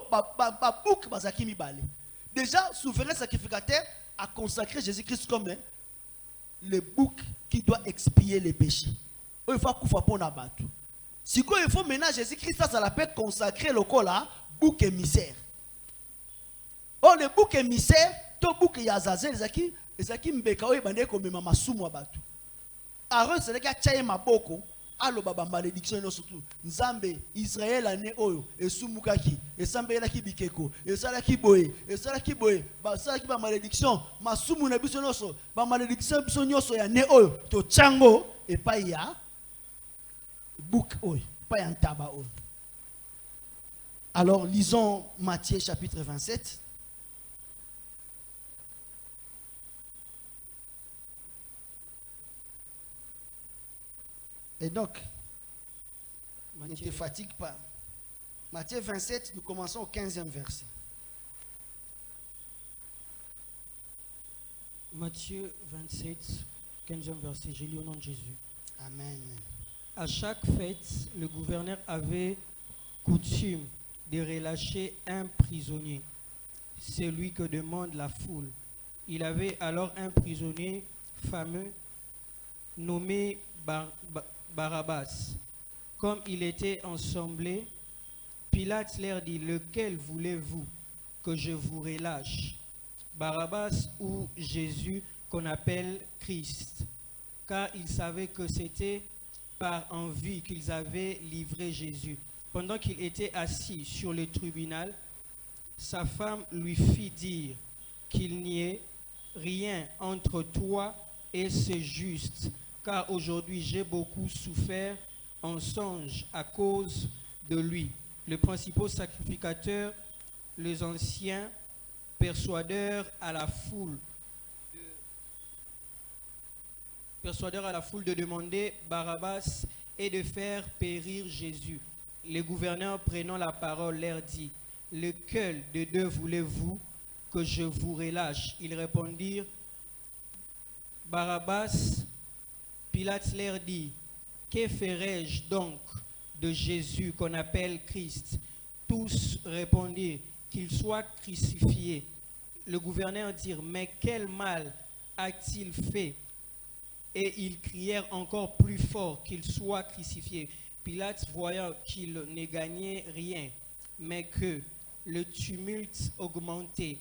déjà, souverain sacrificateur a consacré Jésus-Christ comme le bouc qui doit expier les péchés. Il faut qu'il faut pour n'abattre. Si il faut maintenant Jésus-Christ, ça l'appelle consacrer le corps là, bouc émissaire. Oh, le bouc émissaire, tout bouc yazazel, ezaki mbeka oye bande ko mema masumu abatu. Aaron c'est le gars tchaye maboko. Allo baba malédiction no surtout Nzambe Israël ane oyo esumukaki esambelaki bikeko esalaki boye basalaki ba malédiction masumu na biso noso ba malédiction biso nyoso ya ne oyo to chango et pas ya book oyo pas ya ntaba oyo. Alors lisons Matthieu chapitre 27. Et donc, ne te Matthieu, fatigue pas. Matthieu 27, nous commençons au 15e verset. Matthieu 27, 15e verset. Je lis au nom de Jésus. Amen. À chaque fête, le gouverneur avait coutume de relâcher un prisonnier, celui que demande la foule. Il avait alors un prisonnier fameux nommé Barabbas. Comme il était ensemblé, Pilate leur dit: lequel voulez-vous que je vous relâche, Barabbas ou Jésus qu'on appelle Christ? Car il savait que c'était par envie qu'ils avaient livré Jésus. Pendant qu'il était assis sur le tribunal, sa femme lui fit dire qu'il n'y ait rien entre toi et ce juste, car aujourd'hui j'ai beaucoup souffert en songe à cause de lui. Les principaux sacrificateurs, les anciens persuadeurs à la foule de demander Barabbas et de faire périr Jésus. Le gouverneur, prenant la parole, leur dit: lequel de deux voulez-vous que je vous relâche? Ils répondirent: Barabbas. Pilate leur dit: que ferai-je donc de Jésus qu'on appelle Christ? Tous répondirent: qu'il soit crucifié. Le gouverneur dit: mais quel mal a-t-il fait? Et ils crièrent encore plus fort qu'il soit crucifié. Pilate, voyant qu'il ne gagnait rien, mais que le tumulte augmentait,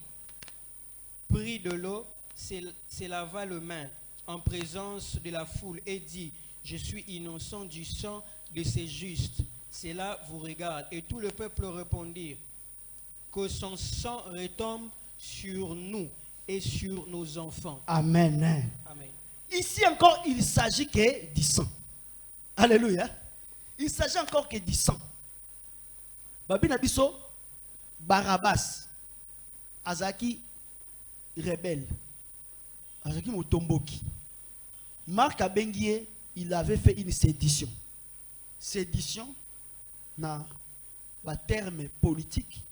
prit de l'eau, se lava les mains en présence de la foule et dit: je suis innocent du sang de ces justes. Cela vous regarde. Et tout le peuple répondit: que son sang retombe sur nous et sur nos enfants. Amen. Amen. Ici encore, il s'agit que du sang. Alléluia. Il s'agit encore que du sang. Babi Nabiso, Barabbas, Azaki, rebelle, Azaki Motomboki. Marc Abenguié, il avait fait une sédition. Sédition, na ba terme politique.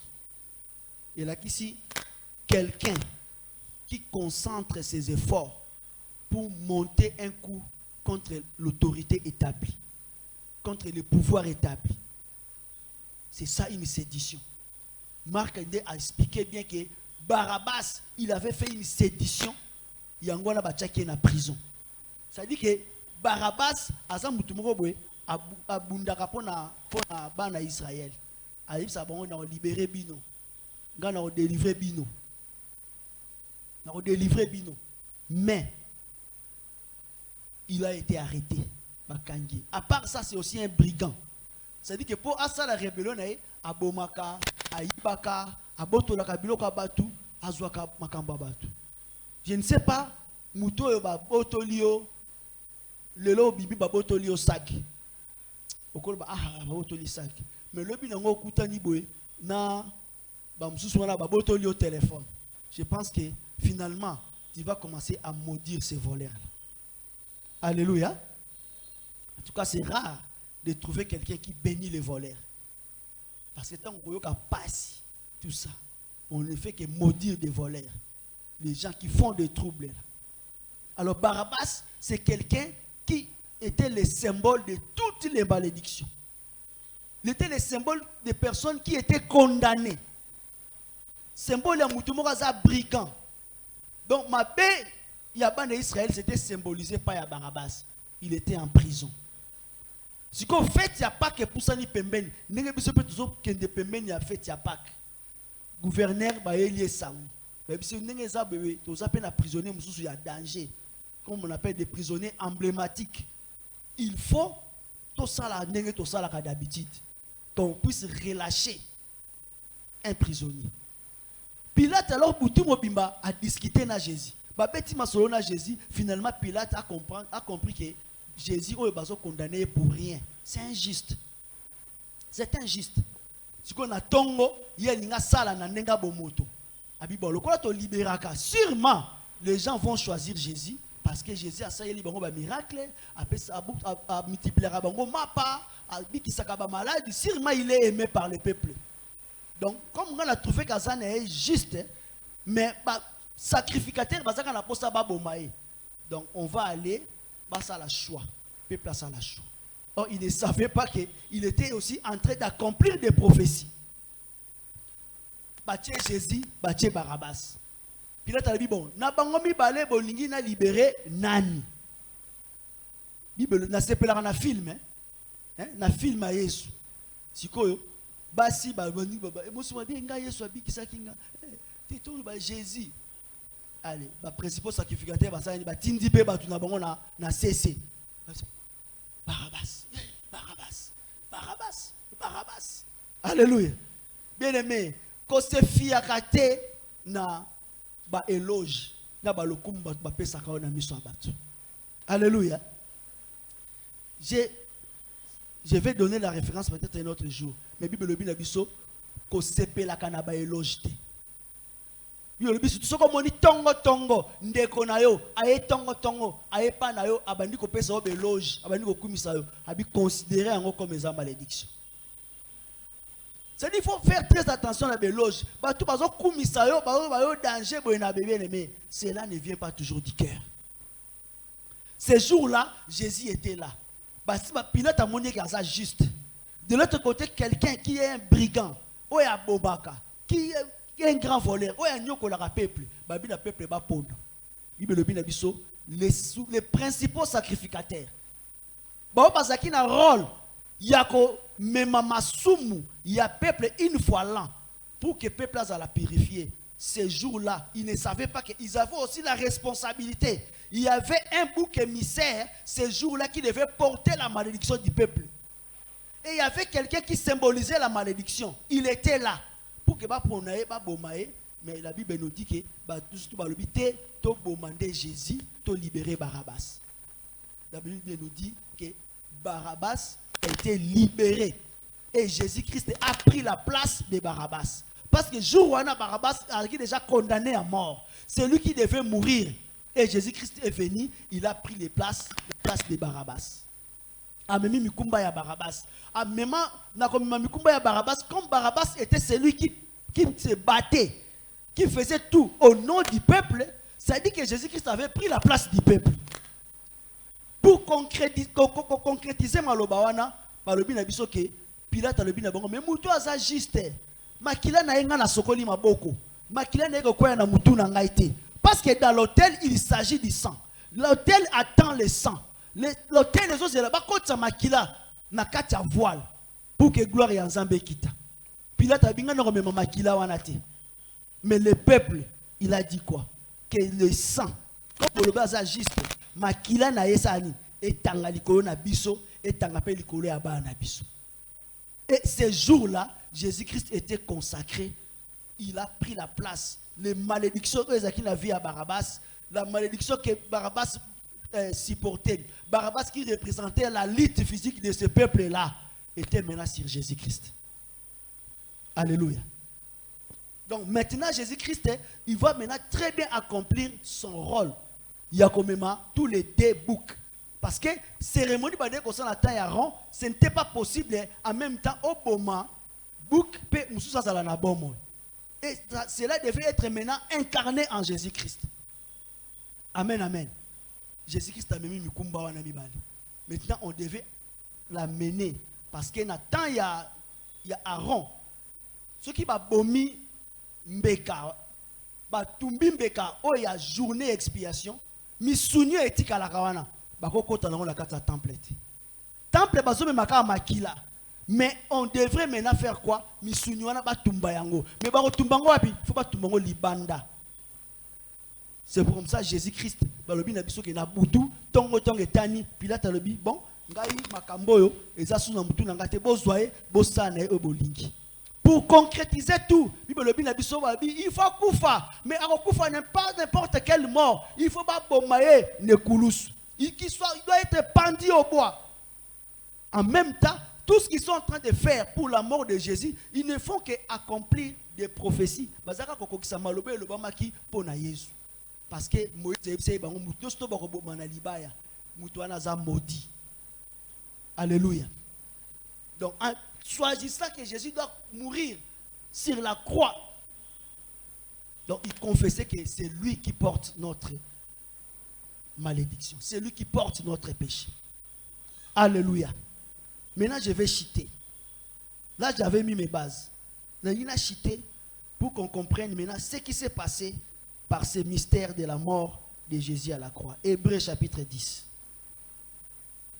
Il a ici quelqu'un qui concentre ses efforts pour monter un coup contre l'autorité établie, contre le pouvoir établi. C'est ça une sédition. Marc a expliqué bien que Barabbas, il avait fait une sédition. Yangwana Bachaki est en prison. Ça dit que Barabbas, abundaka pona bana Israël. Aïb sabon na libéré bino. Ngana o délivrer bino. Na o délivrer bino. Mais il a été arrêté. Bakangi. À part ça, c'est aussi un brigand. C'est-à-dire que pour Assa la rébellion, Abomaka, Aïbaka, Abotolaka Biloka Batu, Azwaka Makamba Batu. Je ne sais pas, Mouto Yoba Botolio, Lelo Bibi Babotolio Saki. Okolba Babotoli Saki. Mais le binango Koutani Boé, na Bamsouswana Babotolio téléphone. Je pense que finalement, tu vas commencer à maudire ces voleurs-là. Alléluia. En tout cas, c'est rare de trouver quelqu'un qui bénit les voleurs. Parce que tant qu'on passe tout ça, on ne fait que maudire des voleurs. Les gens qui font des troubles. Alors Barabbas, c'est quelqu'un qui était le symbole de toutes les malédictions. Il était le symbole des personnes qui étaient condamnées. Symbole de Moutoumoukaza brigand. Donc ma paix, Yaban d'Israël, c'était symbolisé par Barabbas. Il était en prison. Si qu'on fait, il n'y a pas que pour ça ni pemben. N'est-ce pas toujours qu'il y a pemben, il y a fait, il y a pas. Gouverneur, bah il y a ça. Mais si vous n'avez pas bébé, vous avez un prisonnier, il y a danger. Comme on appelle des prisonniers emblématiques. Il faut tout ça là, tout ça là d'habitude, qu'on puisse relâcher un prisonnier. Pilate alors Boutou Mobimba a discuté avec Jésus. Babeti Masolona Jésus, finalement Pilate a compris que Jésus est condamné pour rien. C'est injuste. C'est injuste. Si on a tongo, il y a une sala na nenga bomoto. Abibolo, quand on libéraka, sûrement les gens vont choisir Jésus Parce que Jésus a ça, il a miracle, a multiplié bango mapa, a dit qu'il s'est malade, sûrement il est aimé par le peuple. Donc, comme on a trouvé que ça est juste, mais sacrificateur, on a posé ça babomae. Donc, on va aller, ça la choix. Le peuple a ça la choix. Or, il ne savait pas qu'il était aussi en train d'accomplir des prophéties. Bâtir Jésus, bâtir Barabbas. Pilate a dit bon, na bango mi balé bolingi na libéré nani. Bible na sepela na film na film a Yesu. Sikoyo basi ba boni baba e mosu ba nga Yesu abikisa kinga. Tito ba Jésus. Allez, ba principal sacrificateur ba ça ba tindi pe ba tuna bango na CC. Barabbas. Barabbas. Barabbas. Barabbas. Alléluia. Bien-aimé, ko se fiakate na ba éloge na ba lokumba ba pesa ka na miso abatu. Alléluia. Je vais donner la référence peut-être un autre jour. Mais Bible le bina biso ko sepela kana ba éloge te. Bible le biso soko moni tongo ndeko na yo aye tongo aye pa na yo abandi ko pesa ba éloge abandi ko kumisa yo abi considérer yango comme une malédiction. C'est-à-dire qu'il faut faire très attention à l'éloge. Cela ne vient pas toujours du cœur. Ces jours-là, Jésus était là. Pilate a montré que c'est juste. De l'autre côté, quelqu'un qui est un brigand, ou un bobaka, qui est un grand voleur, ou un nyokola peuple, le peuple va pondre. Les principaux sacrificateurs. Parce qu'il y a un rôle. Yako mema masumu ya peuple une fois l'an pour que le peuple a la purifier. Ces jours-là, ils ne savaient pas qu'ils avaient aussi la responsabilité. Il y avait un bouc émissaire ces jours-là qui devait porter la malédiction du peuple. Et il y avait quelqu'un qui symbolisait la malédiction. Il était là pour que mais la Bible nous dit que tout demander Jésus, tout libérer Barabbas. La Bible nous dit que Barabbas a été libéré. Et Jésus-Christ a pris la place de Barabbas. Parce que jour où Barabbas a été déjà condamné à mort. C'est lui qui devait mourir. Et Jésus-Christ est venu, il a pris les places de Barabbas. Amemi mikumba ya Barabbas. Amema na komima mikumba ya Barabbas, comme Barabbas était celui qui se battait, qui faisait tout au nom du peuple, ça dit que Jésus-Christ avait pris la place du peuple. Pour concrétiser malobawana, malobi na biso ke Pilate alobi na bango mais mutu aza juste. Makila na yenga na sokoli maboko. Makila na yeko koya na mutu na ngai te. Parce que dans l'autel il s'agit du sang. L'autel attend le sang. L'autel les autres là-bas kota makila na kati ya voile pour que gloire ya Nzambe kita. Pilate abinga na komema makila wana te. Mais le peuple il a dit quoi? Que le sang comme le bas juste makila na yesani etanga likolo na biso etanga pe likolo ya ba na biso. Et ces jours-là, Jésus-Christ était consacré. Il a pris la place. Les malédictions qu'il a vues à Barabbas, la malédiction que Barabbas supportait, Barabbas qui représentait la lutte physique de ce peuple-là, était maintenant sur Jésus-Christ. Alléluia. Donc maintenant, Jésus-Christ, il va maintenant très bien accomplir son rôle. Il y a quand même tous les deux boucs. Parce que cérémonie ce n'était pas possible en même temps au moment bouc pe mususa sala na bomo. Et cela devait être maintenant incarné en Jésus-Christ. Amen, amen. Jésus-Christ a mis mikumba wana mibali. Maintenant on devait l'amener parce que maintenant il y a Aaron. Ce qui va bomi mbeka ba tumbi mbeka o ya journée expiation misunyo etika la kawana. Temple bazo me maka makila. Mais on devrait maintenant faire quoi? Misunywana ba tumba yango. Mais ba tumbango wapi? Faut pas tumbango libanda. C'est pour ça Jésus-Christ balobi na biso ke na butu tongo etani Pilate alobi bon ngai makambo yo eza suna mutu na ngate bozwaye bosana e bolingi. Pour concrétiser tout, il faut koufa, mais akufa n'est pas n'importe quelle mort. Il faut pas bomaye ne koulous. Il doit être pendu au bois. En même temps, tout ce qu'ils sont en train de faire pour la mort de Jésus, ils ne font qu'accomplir des prophéties. Parce que Moïse c'est bango muto sto bako bomana libaya. Muto wana za maudit. Alléluia. Donc en choisissant que Jésus doit mourir sur la croix. Donc il confessait que c'est lui qui porte notre malédiction. C'est lui qui porte notre péché. Alléluia. Maintenant je vais chiter. Là j'avais mis mes bases. Là il a chité pour qu'on comprenne maintenant ce qui s'est passé par ce mystère de la mort de Jésus à la croix. Hébreux chapitre 10.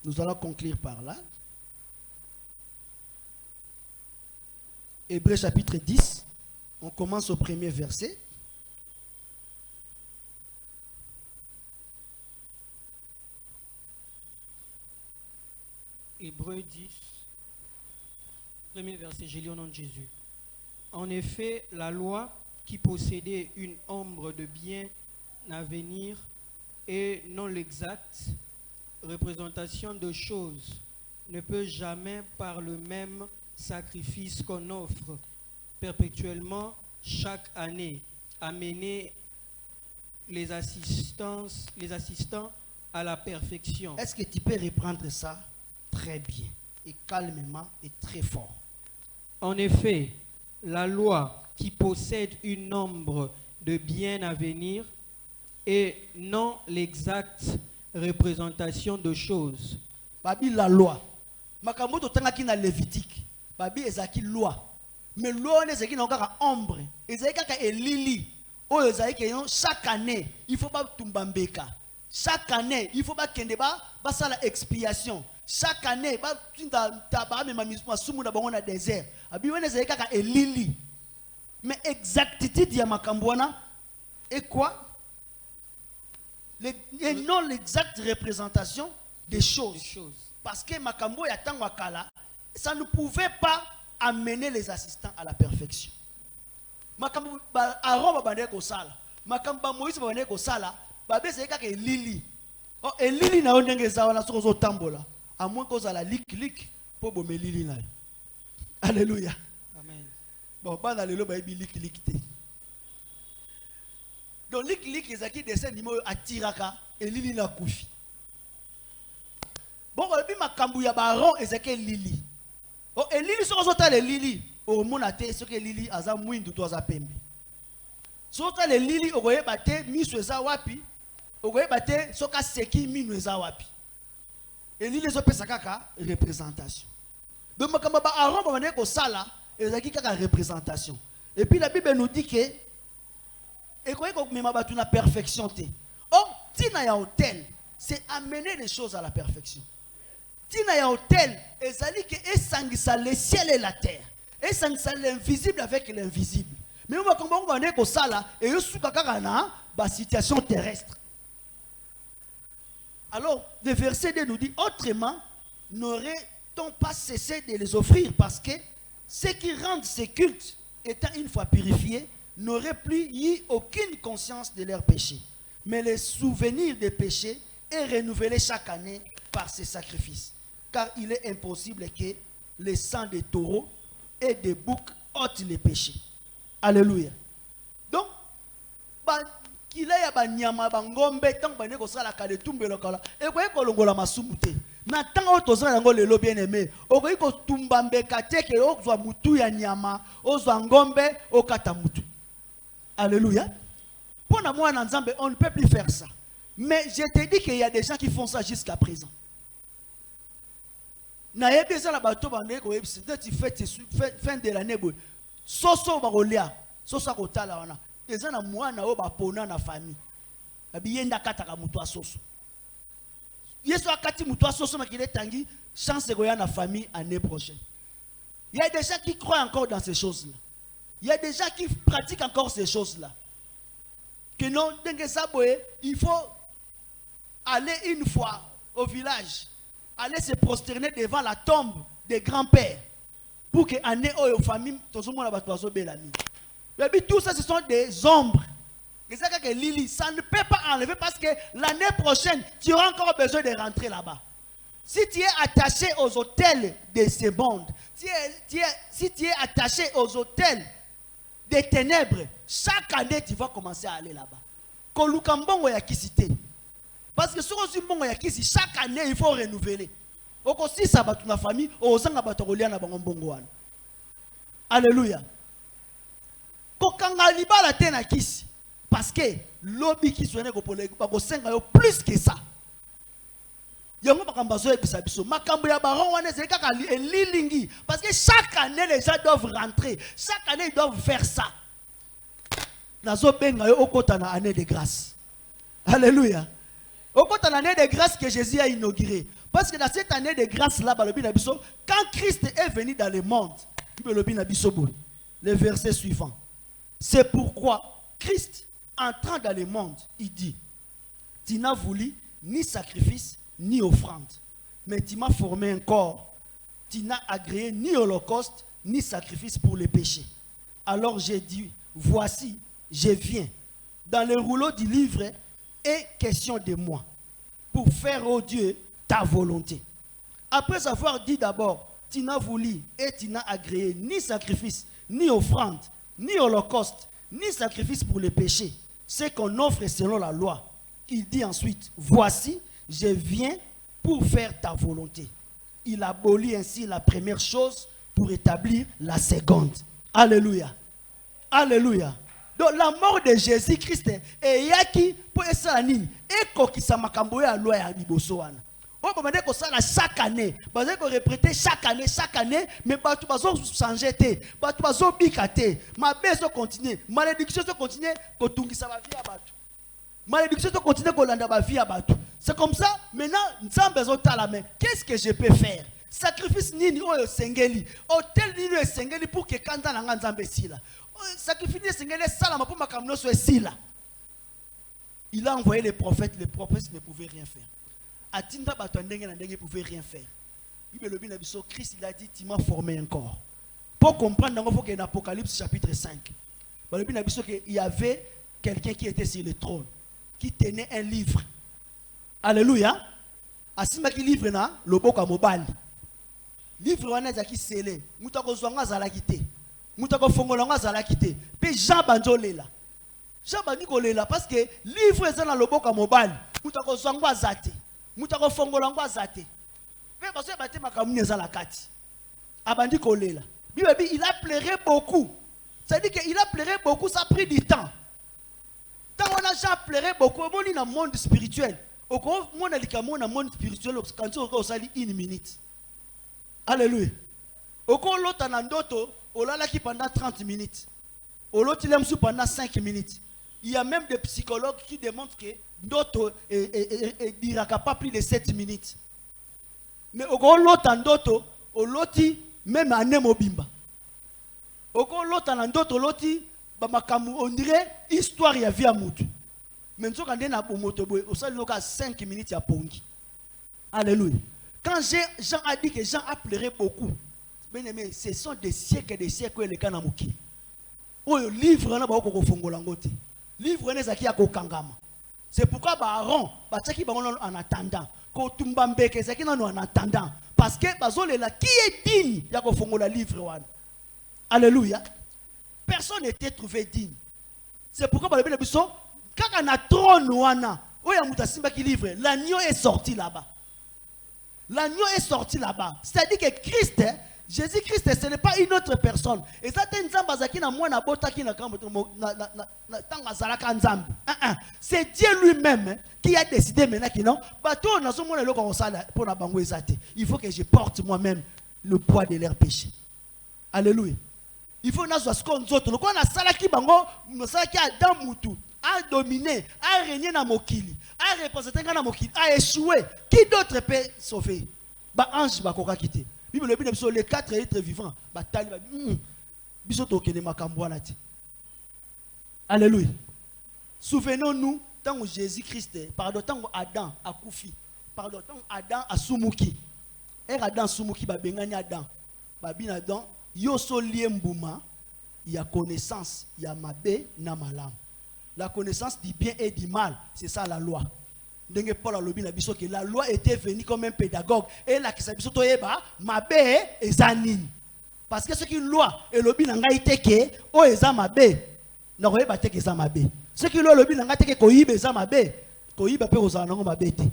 Nous allons conclure par là. Hébreux chapitre 10. On commence au premier verset. Hébreux 10, premier verset, je lis au nom de Jésus. En effet, la loi qui possédait une ombre de bien à venir et non l'exacte représentation de choses ne peut jamais par le même sacrifice qu'on offre perpétuellement chaque année amener les assistants à la perfection. Est-ce que tu peux reprendre ça très bien et calmement et très fort? En effet, la loi qui possède une ombre de bien à venir et non l'exacte représentation de choses. Babi la loi. Makambo to tanga ki na Lévitique. Babi ezaki loi. Mais loi on ezaki na kaka ombre. Ezaki kaka elili. O ezaki ke chaque année, il faut pas tumbambeka. Chaque année, il faut pas kende ba ça la expiation. Chaque année, ba tinda taba même masumu na bango na désert. Abi on ezaki kaka elili. Mais exactitude ya makambo wana et quoi? Et non l'exacte représentation des choses. Parce que makambo ya tango akala, ça ne pouvait pas amener les assistants à la perfection. Makambo Aaron babande ko sala, makambo Moïse babande ko sala, babe c'est kaka elili. Oh elili na ondenge za wana soko zo tambola. À moins que ça la lik pour bomé lili na. Alléluia. Amen. Bon, ba na lelo ba bi lik te. Donc lik ezaki dessin numéro atiraka elili na kufi. Bon, le makambu ya baron ezaki lili. Oh elili soko zota le lili, o mona te soko lili aza mwindu to aza pembe. Sota le lili okoye bate miso eza wapi? Okoye bate soka seki minu eza wapi? Elili zo pesa kaka représentation. Donc makambu ba Aaron ba bane ko sala ezaki kaka représentation. Et puis la Bible nous dit que et quoi que mema batu na perfection te. Oh, tina ya hôtel, c'est amener les choses à la perfection. Tina ya hôtel, ezali que esangisa le ciel et la terre. Esangisa l'invisible avec l'invisible. Mais on va comprendre qu'on est comme ça là et yo suka kaka na ba situation terrestre. Alors, le verset 2 nous dit autrement n'aurait-on pas cessé de les offrir parce que ceux qui rendent ces cultes étant une fois purifiés n'auraient plus eu aucune conscience de leurs péchés. Mais le souvenir des péchés est renouvelé chaque année par ces sacrifices. Car il est impossible que le sang des taureaux et des boucs ôtent les péchés. Alléluia. Donc, qu'il y a ba nyama ba ngombe tant ba ne ko sala ka de tumbelo kala e ko ekolongola masumu te. Na tant o tozala yango lelo bien aimé. O ko tumbambe kateke o zwa mutu ya nyama, o zwa ngombe o kata mutu. Alléluia. Pour moi, on ne peut plus faire ça. Mais je te dis qu'il y a des gens qui font ça jusqu'à présent. Na yebeza la bato bande ko yebisi tu fin de l'année bo soso ba rolia soso ko tala wana eza na mwana o ba pona na famille abiyenda kataka mutu asoso yeso akati mutu asoso makile tangi chance ko ya na famille année prochaine. Il y a des gens qui croient encore dans ces choses-là. Il y a des gens qui pratiquent encore ces choses-là. Que non, il faut aller une fois au village, aller se prosterner devant la tombe des grands-pères pour que année aux familles, tout ça, ce sont des ombres. Ça ne peut pas enlever parce que l'année prochaine, tu auras encore besoin de rentrer là-bas. Si tu es attaché aux hôtels de ce monde, si tu es attaché aux hôtels des ténèbres, chaque année tu vas commencer à aller là-bas. koluka mbongo ya kisi te. Parce que sur le mbongo ya kisi, chaque année il faut renouveler. Oko si ça batu na famille, ozanga batu kolia na bango mbongo wana. Alléluia. Kokanga libala te na kisi. Parce que lobby qui soigne ko pole ko senga yo plus que ça. Yango makambo zo ebisa biso. Makambo ya baron wana c'est kaka lilingi parce que chaque année les gens doivent rentrer. Chaque année ils doivent faire ça. Nazo benga yo okota na année de grâce. Alléluia. Okota na année de grâce que Jésus a inauguré. Parce que dans cette année de grâce là, quand Christ est venu dans le monde, le verset suivant. C'est pourquoi Christ, entrant dans le monde, il dit, tu n'as voulu ni sacrifice, ni offrande, mais tu m'as formé un corps. Tu n'as agréé ni holocauste, ni sacrifice pour les péchés. Alors j'ai dit, voici, je viens. Dans le rouleau du livre est question de moi, pour faire au Dieu ta volonté. Après avoir dit d'abord, tu n'as voulu et tu n'as agréé ni sacrifice, ni offrande, ni holocauste, ni sacrifice pour les péchés, c'est qu'on offre selon la loi. Il dit ensuite, voici, je viens pour faire ta volonté. Il abolit ainsi la première chose pour établir la seconde. Alléluia. Alléluia. Donc la mort de Jésus-Christ est yaki pour essa nini et kokisa makambo ya loi ya liboso wana. Chaque année, vous allez répéter chaque année, mais tu vas changer, tu vas bicate, ma baisse continue, malédiction continue, malédiction continue, c'est comme ça, maintenant, nous avons besoin de la main. Qu'est-ce que je peux faire? Sacrifice nini oyo sengeli, hôtel nini oyo sengeli pour que quand on a nzambe sila. Sacrifice sengeli salama pour makamno so sila. Il a envoyé les prophètes ne pouvaient rien faire. Atinda batandenge na ndenge pouvait rien faire. Christ il a dit tu m'as formé un corps. Pour comprendre il faut que dans Apocalypse chapitre 5. Il y avait quelqu'un qui était sur le trône qui tenait un livre. Alléluia. Asima ki livre na loboko mobali. Livre wana zaki scellé. Mutako zwanga zalaki te. Mutako fongolanga zalaki te. Pe Jean banzolela. Jean banikolela parce que livre za na loboko mobali. Mutako zwanga zate. Mutako fongolanga azate. Mais parce que bate makamuni ezala kati. Abandi kolela. Bibi il a pleuré beaucoup. Ça dit qu'il a pleuré beaucoup, ça a pris du temps. Tant on a déjà pleuré beaucoup, on est dans le monde spirituel. Au monde dans le monde spirituel quand on sali une minute. Alléluia. Au l'autre anandoto, on l'a qui pendant 30 minutes. Au l'autre il aime pendant 5 minutes. Il y a même des psychologues qui démontrent que d'autres ne dira pas plus de 7 minutes. Mais au l'autre andoto, au l'autre même à Nemobimba. Au l'autre andoto, l'autre on dirait histoire ya vie à moutou. Mais nous quand on a moto boy, au sol 5 minutes ya pongi. Alléluia. Quand Jean a dit que Jean a pleuré beaucoup, bien aimé, ce sont des siècles et des siècles les kanamuki. Oh livre na ba ko fongola ngote. Livre na zaki ya ko kangama. C'est pourquoi Aaron, bataki bango en attendant, ko tumbambeke zaki nano en attendant parce que bazolela qui est digne ya ko fongola livre wana. Alléluia. Personne n'était trouvé digne. C'est pourquoi dans le Bible, quand on a trône wana, l'agneau est sorti là-bas. L'agneau est sorti là-bas. C'est-à-dire que Christ, Jésus-Christ, ce n'est pas une autre personne. Et ça, c'est Dieu lui-même qui a décidé maintenant que non. Il faut que je porte moi-même le poids de leurs péchés. Alléluia. Il faut que nous soyons autres. Nous avons salaki bango, nous salaki Adam Moutou, a dominé, a régné dans Mokili, a représenté dans Mokili, a échoué. Qui d'autre peut sauver? Ba ange ba koka kité. Bible le Bible les 4 êtres vivants, ba tali ba biso to kene makambo na ti. Alléluia. Souvenons-nous tant que Jésus-Christ, pardon tant que Adam a koufi, pardon tant que Adam a sumuki. Et Adam sumuki ba bengani Adam. Ba bin Adam yo solie mbuma, il y a connaissance, il y a mabé, na malam. La connaissance du bien et du mal, c'est ça la loi. La loi était venue comme un pédagogue. Et là, qui s'est dit, mabé et zanine. Parce que ce qui est loi, et le bin n'a été que, oh, et mabé, n'a pas été que mabé. Ce qui le lobby n'a pas koyibe ça mabe. Koyiba pe ozana ngo mabe te.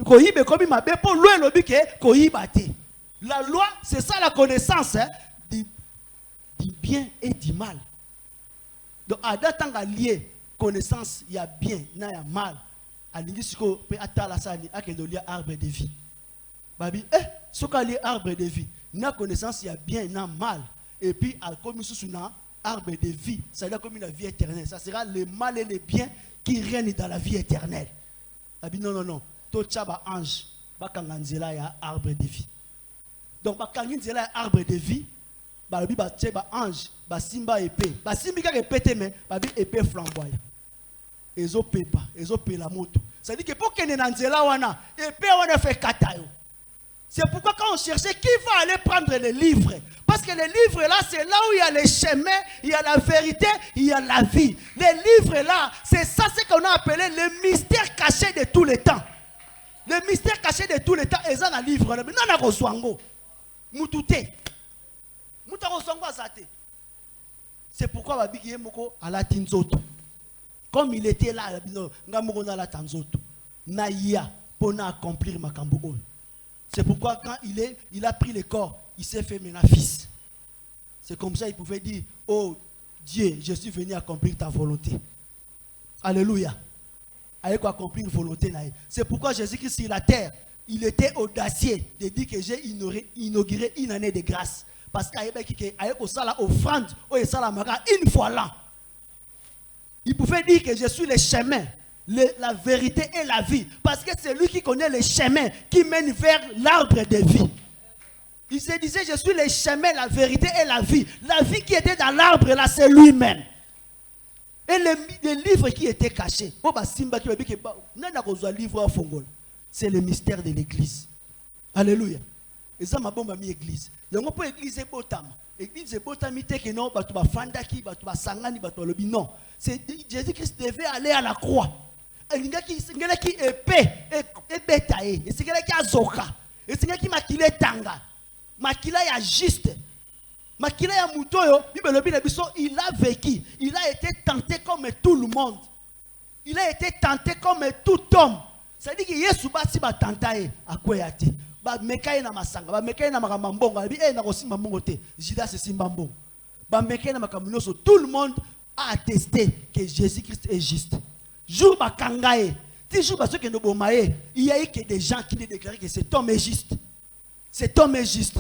Koyibe kobi mabe pour le lobby ke koyiba te. La loi, c'est ça la connaissance hein, du bien et du mal. Donc à datanga lié connaissance, il y a bien, il y a mal. Alingi siko pe atala sani akendolia arbre de vie. Babi soka lié arbre de vie. Na connaissance, il y a bien, il y a mal. Et puis à comme sous na arbre de vie, ça veut dire comme la vie éternelle. Ça sera le mal et le bien qui règnent dans la vie éternelle. Babi non. To chaba ange, bakanganzela ya arbre de vie. Donc bakanganzela arbre de vie. Babi ba cheba ange, ba simba épée. Ba simbi ka épée mais babi épée flamboyant. Ezo pepa, ezo pe la moto. Ça dit que pour que nanzela wana, épée wana fait katayo. C'est pourquoi quand on cherchait qui va aller prendre les livres, parce que les livres là, c'est là où il y a les chemins, il y a la vérité, il y a la vie. Les livres là, c'est ça ce qu'on a appelé le mystère caché de tous les temps. Le mystère caché de tous les temps, et ça dans le livre là, mais non na kozwango. Mutute. C'est pourquoi Babi Moko à la Tinzoto. Comme il était là, Naïa pour accomplir ma cambo. C'est pourquoi quand il a pris le corps, il s'est fait maintenant fils. C'est comme ça il pouvait dire, oh Dieu, je suis venu accomplir ta volonté. Alléluia. Avec accomplir une volonté. C'est pourquoi Jésus-Christ sur la terre, il était audacieux de dire que j'ai inauguré une année de grâce. Parce qu'il y a une offrande une fois là. Il pouvait dire que je suis le chemin, la vérité et la vie. Parce que c'est lui qui connaît le chemin qui mène vers l'arbre de vie. Il se disait, je suis le chemin, la vérité et la vie. La vie qui était dans l'arbre là, c'est lui-même. Et les livres qui étaient cachés, c'est le mystère de l'église. Alléluia. Et ça m'a bombe à l'église. Il y a une église botama. L'église est botama que non, batuba fandaki, batuba sangani, batuba lobi non. C'est Jésus-Christ devait aller à la croix. Il y a qui épée et bétail. Et c'est qui azoka. Et c'est qui makile tanga. Makila ya juste. Makila ya mutoyo, il a vécu. Il a été tenté comme tout le monde. Il a été tenté comme tout homme. C'est-à-dire que Yesu basi ba tantaye akweyate. Ba mekaye na masanga, ba mekaye na makamambongo, ba bi na kosimba mbongo te. Judas se simba mbongo. Ba mekaye na makamunyoso, tout le monde a attesté que Jésus-Christ est juste. Jour ba kangaye, ti jour ba ceux qui ne bomaye, il y a eu que des gens qui ne déclarent que cet homme est juste. Cet homme est juste.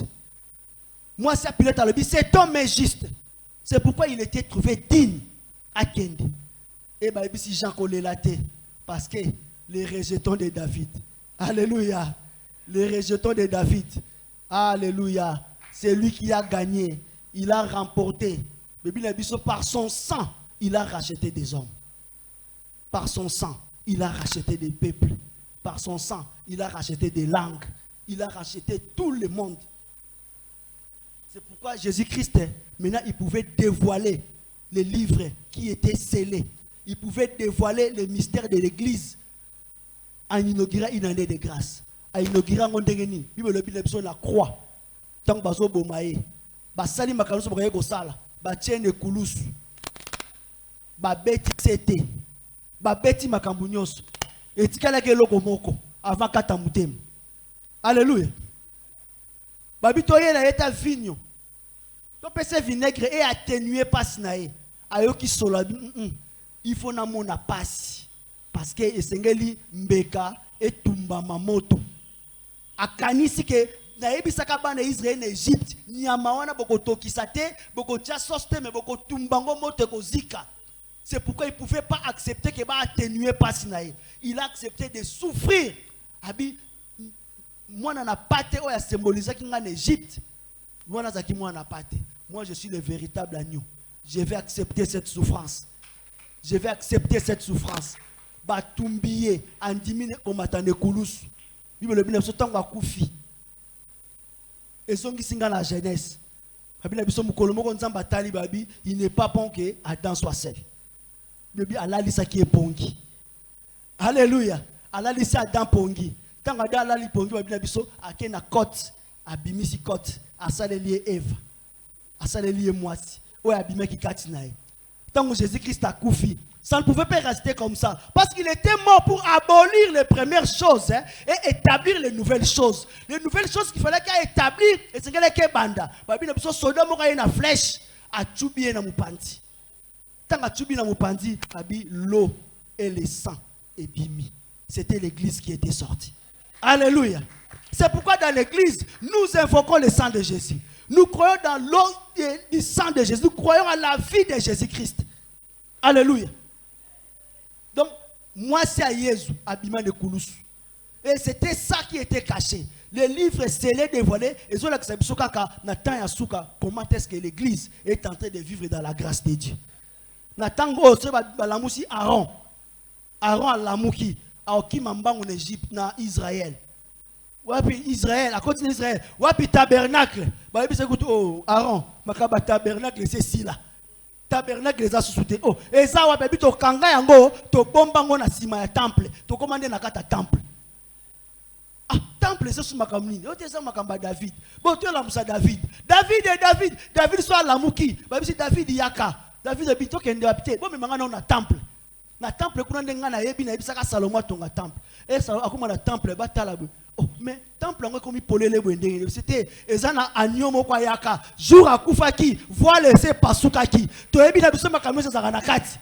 Moi c'est Pilate à l'objet, cet homme est juste. C'est pourquoi il était trouvé digne à Kende. Et bah si Jean Colelaté, parce que les rejetons de David. Alléluia. Les rejetons de David. Alléluia. C'est lui qui a gagné. Il a remporté. Par son sang, il a racheté des hommes. Par son sang, il a racheté des peuples. Par son sang, il a racheté des langues. Il a racheté tout le monde. C'est pourquoi Jésus-Christ, maintenant, il pouvait dévoiler les livres qui étaient scellés. Il pouvait dévoiler les mystères de l'église en inaugurant une année de grâce. En inaugurant la croix. Tant que bazo bomaye, basali makanuso bakaye kosala, batiene kulusu, babeti sete, babeti makambunyoso, etikala ke loko moko avant kata mutema. Alléluia. Babitoye na eta vigno. To pese vinaigre et atténuer passe nae. Ayoki sola il faut na mona passe parce que esengeli mbeka etumba mamoto. Akanisi ke na ebisaka bana Israël na Égypte nyama wana bokotokisa te bokotia sauce te mais bokotumbango moto kozika. C'est pourquoi il ne pouvait pas accepter que ba atténuer passe nae. Il a accepté de souffrir. Abi moi na pate o ya symboliser ki nga en Égypte. Moi na zaki moi na pate. Moi je suis le véritable agneau. Je vais accepter cette souffrance. Je vais accepter cette souffrance. Batumbiye andimine komatane kulusu. Bible bina so tanga kufi. Ezongi singa la jeunesse. Babina biso mukolo moko nzamba tali babi, il n'est pas bon que Adam soit seul. Bibi alali saki epongi. Alléluia. Alali sa Adam pongi. Tanga da alali pongi babina biso akena cote, abimisi cote, asaleli Eve. Asaleli mwasi. Oya abimeki kati nae. tant que Jésus-Christ a koufi. Ça ne pouvait pas rester comme ça. Parce qu'il était mort pour abolir les premières choses et établir les nouvelles choses. Les nouvelles choses qu'il fallait qu'il établir, et c'est qu'il y banda. Babi n'a pas Sodome aura une flèche à tchoubi na mupandi. Tant à tchoubi na mupandi, abi l'eau et le sang et bimi. C'était l'église qui était sortie. Alléluia. C'est pourquoi dans l'église, nous invoquons le sang de Jésus. Nous croyons dans l'eau du sang de Jésus. Nous croyons à la vie de Jésus-Christ. Alléluia. Donc, moi c'est à Jésus, habillement de Kouloussou. Et c'était ça qui était caché. Les livres scellés, dévoilés, et ceux qui savent comment est-ce que l'église est en train de vivre dans la grâce de Dieu. Nathan, Aaron. Aaron a l'amouki. Aoki Mambang en Égypte, en Israël. Wapi Israël, à côté d'Israël. Wapi tabernacle. Bah, oh, Aaron, makaba tabernacle, c'est si là. Tabernacle les a sous-soutés. Oh, et ça, wapi to kanga yango, to bombango na sima ya temple. To commandé na kata temple. Ah, temple, c'est sous makamni. Oh, c'est ça makamba David. Bon, tu es là, Moussa David. David soit l'amouki. Bah, c'est David yaka. David habite qui est habité. Bon, mais maintenant on a temple. Na temple kuna ndenga na yebi na yebi saka Salomon tonga temple. Et ça akuma na temple batala. Oh mais temple ngo komi polele bwendenge. C'était ezana anyomo kwa yaka. Jour akufaki, voile laisser pasukaki. To yebi na biso makamyo za na kati.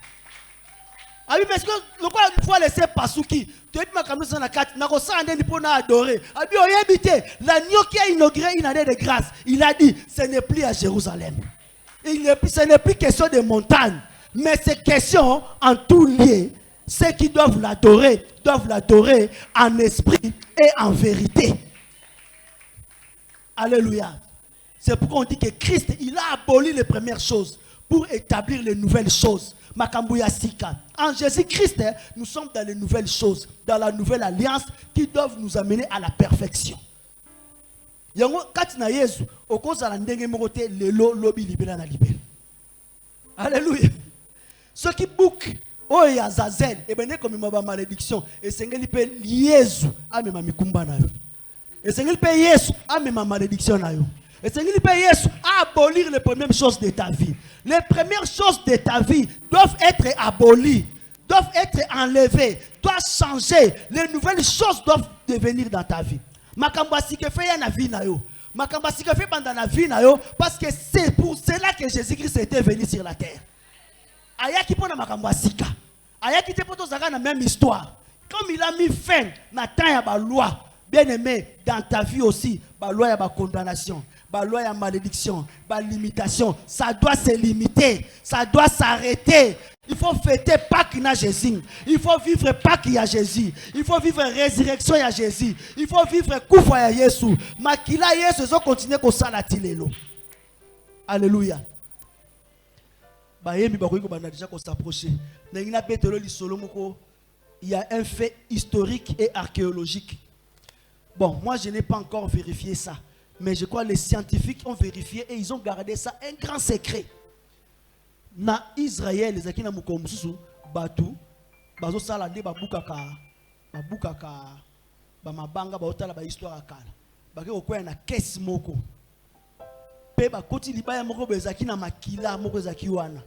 Abi parce que le quoi voile laisser pasuki. To yebi makamyo za na kati. Na ko sa ndeni pona adorer. Abi oyebite l'agneau qui a inauguré une année de grâce. Il a dit ce n'est plus à Jérusalem. Ce n'est plus question de montagne. Mais c'est question en tout lieu. Ceux qui doivent l'adorer en esprit et en vérité. Alléluia. C'est pourquoi on dit que Christ, il a aboli les premières choses pour établir les nouvelles choses. Makambouya Sika. En Jésus-Christ, nous sommes dans les nouvelles choses, dans la nouvelle alliance qui doivent nous amener à la perfection. Yango katina Yesu, okozala ndenge mokote lelo lobi libela na libela. Alléluia. Ceux qui bouquent, oh Yazazel, et bien comme ma malédiction, et c'est qu'il peut Yesu, ah mais ma mikumba na yo. Et c'est qu'il peut Yesu, ah mais ma malédiction na yo. Et c'est qu'il peut Yesu, abolir les premières choses de ta vie. Les premières choses de ta vie doivent être abolies, doivent être enlevées, doivent changer. Les nouvelles choses doivent devenir dans ta vie. Makamba sike fait ya na vie na yo. Makamba sike fait pendant la vie na yo, parce que c'est pour cela que Jésus-Christ était venu sur la terre. Ayaki pona makambo sika. Ayaki te poto zaka na même histoire. Comme il a mis fin na temps ya ba loi, bien aimé, dans ta vie aussi, ba loi ya ba condamnation, ba loi ya malédiction, ba limitation, ça doit se limiter, ça doit s'arrêter. Il faut fêter Pâques à Jésus. Il faut vivre Pâques à Jésus. Il faut vivre résurrection à Jésus. Il faut vivre Koufa à Jésus. Makila Jésus zo continuer ko salati lelo. Alléluia. Il y a un fait historique et archéologique. Bon, moi je n'ai pas encore vérifié ça. Mais je crois que les scientifiques ont vérifié et ils ont gardé ça un grand secret. Na Israël, les akina mukomususu, batu, bazo sala de babukaka, bamabanga, baotala ba histoire akala. Bake okoya na kesi moko. Pe ba koti libaya moko bezaki na makila moko ezaki wana.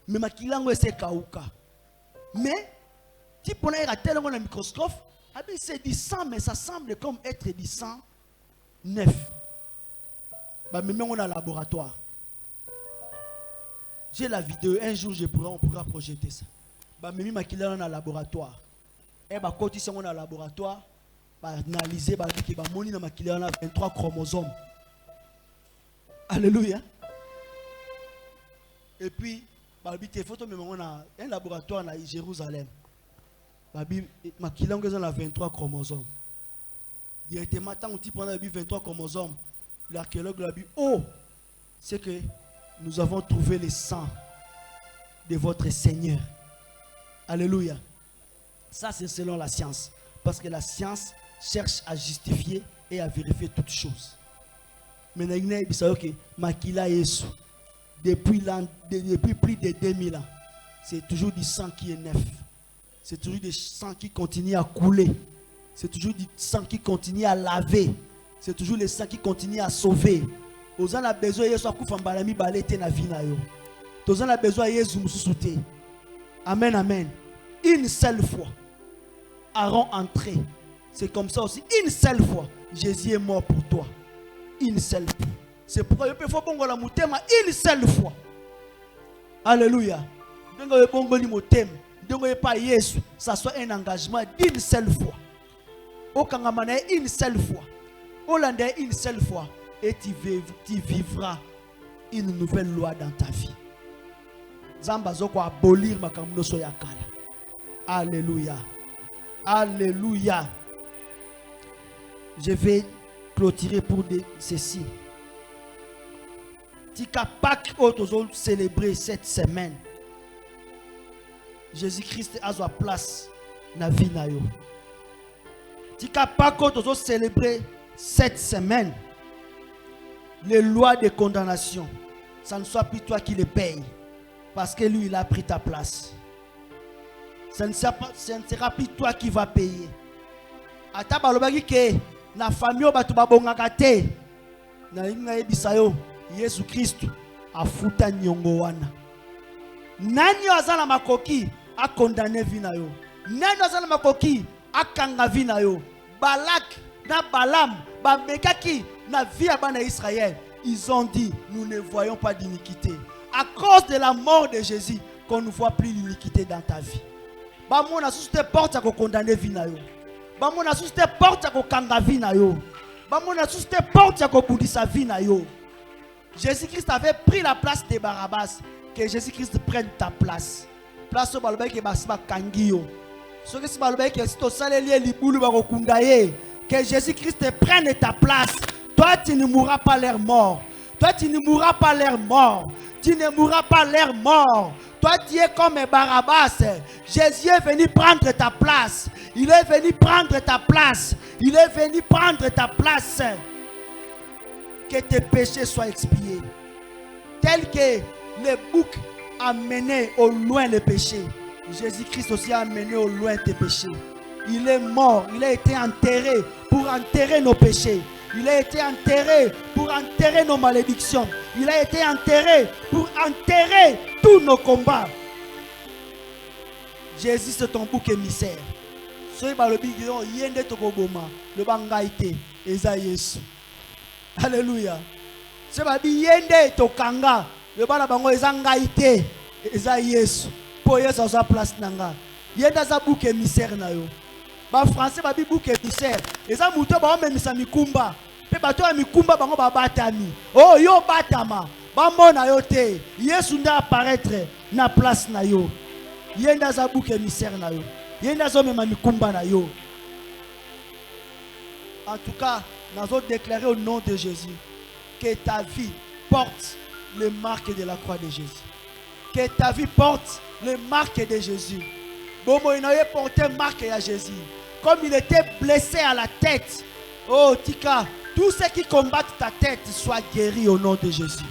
Mais makila ngo ese kauka. Mais si pour aller à tel un microscope, c'est du sang mais ça semble comme être du sang neuf. Bah même on a un laboratoire. J'ai la vidéo, un jour on pourra projeter ça. Bah même makila on a un laboratoire. Et bah quand ils sont dans le laboratoire, bah analyser bah dit que bah moni na makila on a 23 chromosomes. Alléluia. Et puis Babi photo mais on a un laboratoire à Jérusalem. Babi makila on a 23 chromosomes. Directement tant on prend 23 chromosomes, l'archéologue a dit oh, c'est que nous avons trouvé le sang de votre Seigneur. Alléluia. Ça c'est selon la science, parce que la science cherche à justifier et à vérifier toutes choses. Mais il savez que makila Yesu depuis plus de 2000 ans, c'est toujours du sang qui est neuf. C'est toujours du sang qui continue à couler. C'est toujours du sang qui continue à laver. C'est toujours le sang qui continue à sauver. Aux gens a besoin de Yesu akufambalami balete na vie na yo. Tous on a besoin de Jésus souté. Amen, amen. Une seule fois, Aaron entré. C'est comme ça aussi. Une seule fois, Jésus est mort pour toi. Une seule fois. C'est pourquoi il faut bongo la mutema une seule fois. Alléluia. Donc il bongo li mutema. Donc il pas Jésus. Ça soit un engagement d'une seule fois. Au kangamana une seule fois. Au landais une seule fois. Et tu vivras une nouvelle loi dans ta vie. Zamba zoko abolir makambo so yakala. Alléluia. Alléluia. Je vais clôturer pour ceci. Tika Pâques autres célébrer cette semaine. Jésus-Christ a sa place dans la vie na yo. Tika Pâques autres célébrer cette semaine. Les lois de condamnation, ça ne soit plus toi qui les paye. Parce que lui, il a pris ta place. Ce ne sera plus toi qui va payer. Ata balobaki ke na famille batu babongaka te. Na inga ebisayo Yesu Kristo afuta nyongo wana. Nani azala makoki a condamné vie na yo. Nani azala makoki a kanga vie na yo. Balak na Balam bamekaki na vie ya bana Israël. Ils ont dit nous ne voyons pas d'iniquité. À cause de la mort de Jésus, qu'on ne voit plus l'iniquité dans ta vie. Bamona sous tes portes à condamner vie na yo. Bamona sous tes portes à kanga vie na yo. Bamona sous tes portes à boudissa vie na yo. Jésus-Christ avait pris la place de Barabbas. Que Jésus-Christ prenne ta place. Place au balbé qui basba kangio. Ce que c'est balbé qui est au salé libulu barokundaye. Que Jésus-Christ prenne ta place. Toi tu ne mourras pas l'air mort. Toi tu ne mourras pas l'air mort. Tu ne mourras pas l'air mort. Toi, tu es comme Barabbas. Jésus est venu prendre ta place. Il est venu prendre ta place. Il est venu prendre ta place. Que tes péchés soient expiés. Tel que le bouc a mené au loin les péchés. Jésus-Christ aussi a mené au loin tes péchés. Il est mort. Il a été enterré pour enterrer nos péchés. Il a été enterré pour enterrer nos malédictions. Il a été enterré pour enterrer tous nos combats. Jésus, c'est ton bouc émissaire. Soyez par le bilan, yende tokoboma, le bangaite, eza Yesu. Alléluia. C'est pas yende tokanga, le bala bango eza ngaite, eza Yesu. Pour Yesu à sa place nanga. Yende za bouc émissaire na yo. Ba français ba bi bouc émissaire. Eza muto ba memisa mikumba. Pe bato ya mikumba bango ba batami. Oh yo batama. Ba mona yo te. Yesu nda apparaître na place na yo. Yenda za bouc émissaire na yo. Yenda zo mema mikumba na yo. En tout cas, nous allons déclarer au nom de Jésus que ta vie porte les marques de la croix de Jésus. Que ta vie porte les marques de Jésus. Bon, il a porté marque à Jésus. Comme il était blessé à la tête. Oh, Tika, tous ceux qui combattent ta tête soient guéris au nom de Jésus.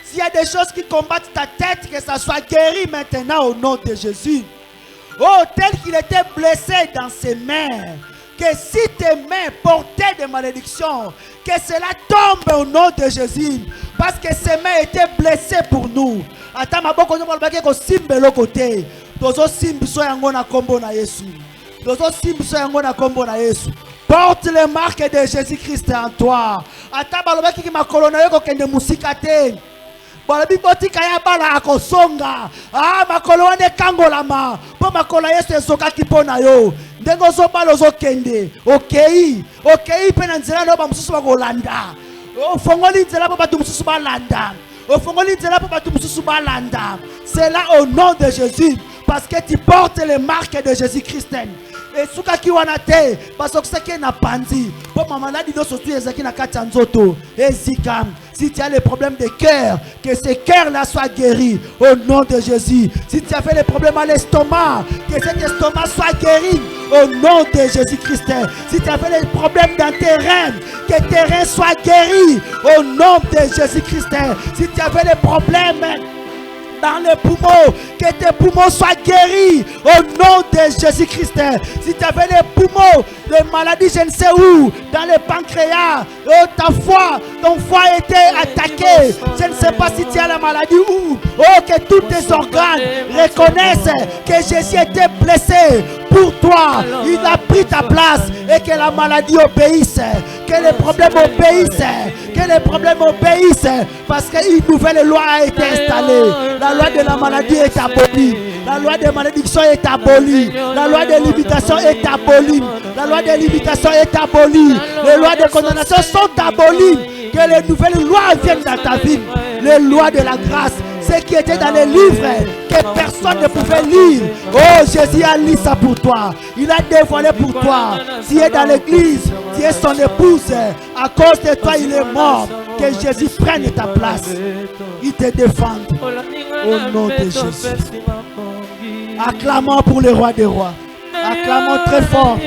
S'il y a des choses qui combattent ta tête, que ça soit guéri maintenant au nom de Jésus. Oh, tel qu'il était blessé dans ses mains. Que si tes mains portaient des malédictions, que cela tombe au nom de Jésus. Parce que ses mains étaient blessées pour nous. Attends, ma boko no balbake ko simbe lo côté. Dozo simbi so yango na kombo na Yesu. Dozo simbi so yango na kombo na Yesu. Porte les marques de Jésus-Christ en toi. Attends, balbake ki makolo na yo ko kende musika te. Balabi botika ya bala akosonga. Ah, makolo wane kangolama. Po makolo Yesu esoka kipona yo. Ndengo zo balo zo kende. Okay. Okay, pena nzela no ba mususu ba kolanda. O fongoli nzela po batu mususu ba landa. O fongoli nzela po batu mususu ba landa. C'est là au nom de Jésus. Parce que tu portes les marques de Jésus-Christ. Et suka ki wana te. Parce que c'est qui na pandi. Po mama ladi no sotu ezaki na kati nzoto. Ezikam. Si tu as les problèmes de cœur, que ces cœurs-là soient guéris au nom de Jésus. Si tu as fait des problèmes à l'estomac, que cet estomac soit guéri au nom de Jésus-Christ. Si tu as fait des problèmes dans tes reins, que tes reins soient guéris au nom de Jésus-Christ. Si tu as fait des problèmes dans les poumons, que tes poumons soient guéris au nom de Jésus-Christ. Si tu avais des poumons, des maladies, je ne sais où, dans le pancréas, ton foie a été attaqué. Je ne sais pas si tu as la maladie où. Oh, que tous tes organes reconnaissent que Jésus était blessé pour toi. Il a pris ta place et que la maladie obéisse, que les problèmes obéissent, que les problèmes obéissent, parce qu'une nouvelle loi a été installée. La loi de la maladie est abolie. La loi de malédiction est abolie. La loi de limitation est abolie. La loi de limitation est abolie. Les lois de condamnation sont abolies. Que les nouvelles lois viennent dans ta vie. Les lois de la grâce, ce qui était dans les livres que personne ne pouvait lire. Oh, Jésus a lu ça pour toi. Il a dévoilé pour toi. Tu es dans l'église, tu es son épouse. À cause de toi, il est mort. Que Jésus prenne ta place. Il te défend. Au nom de Jésus. Acclamons pour le roi des rois. Acclamons très fort.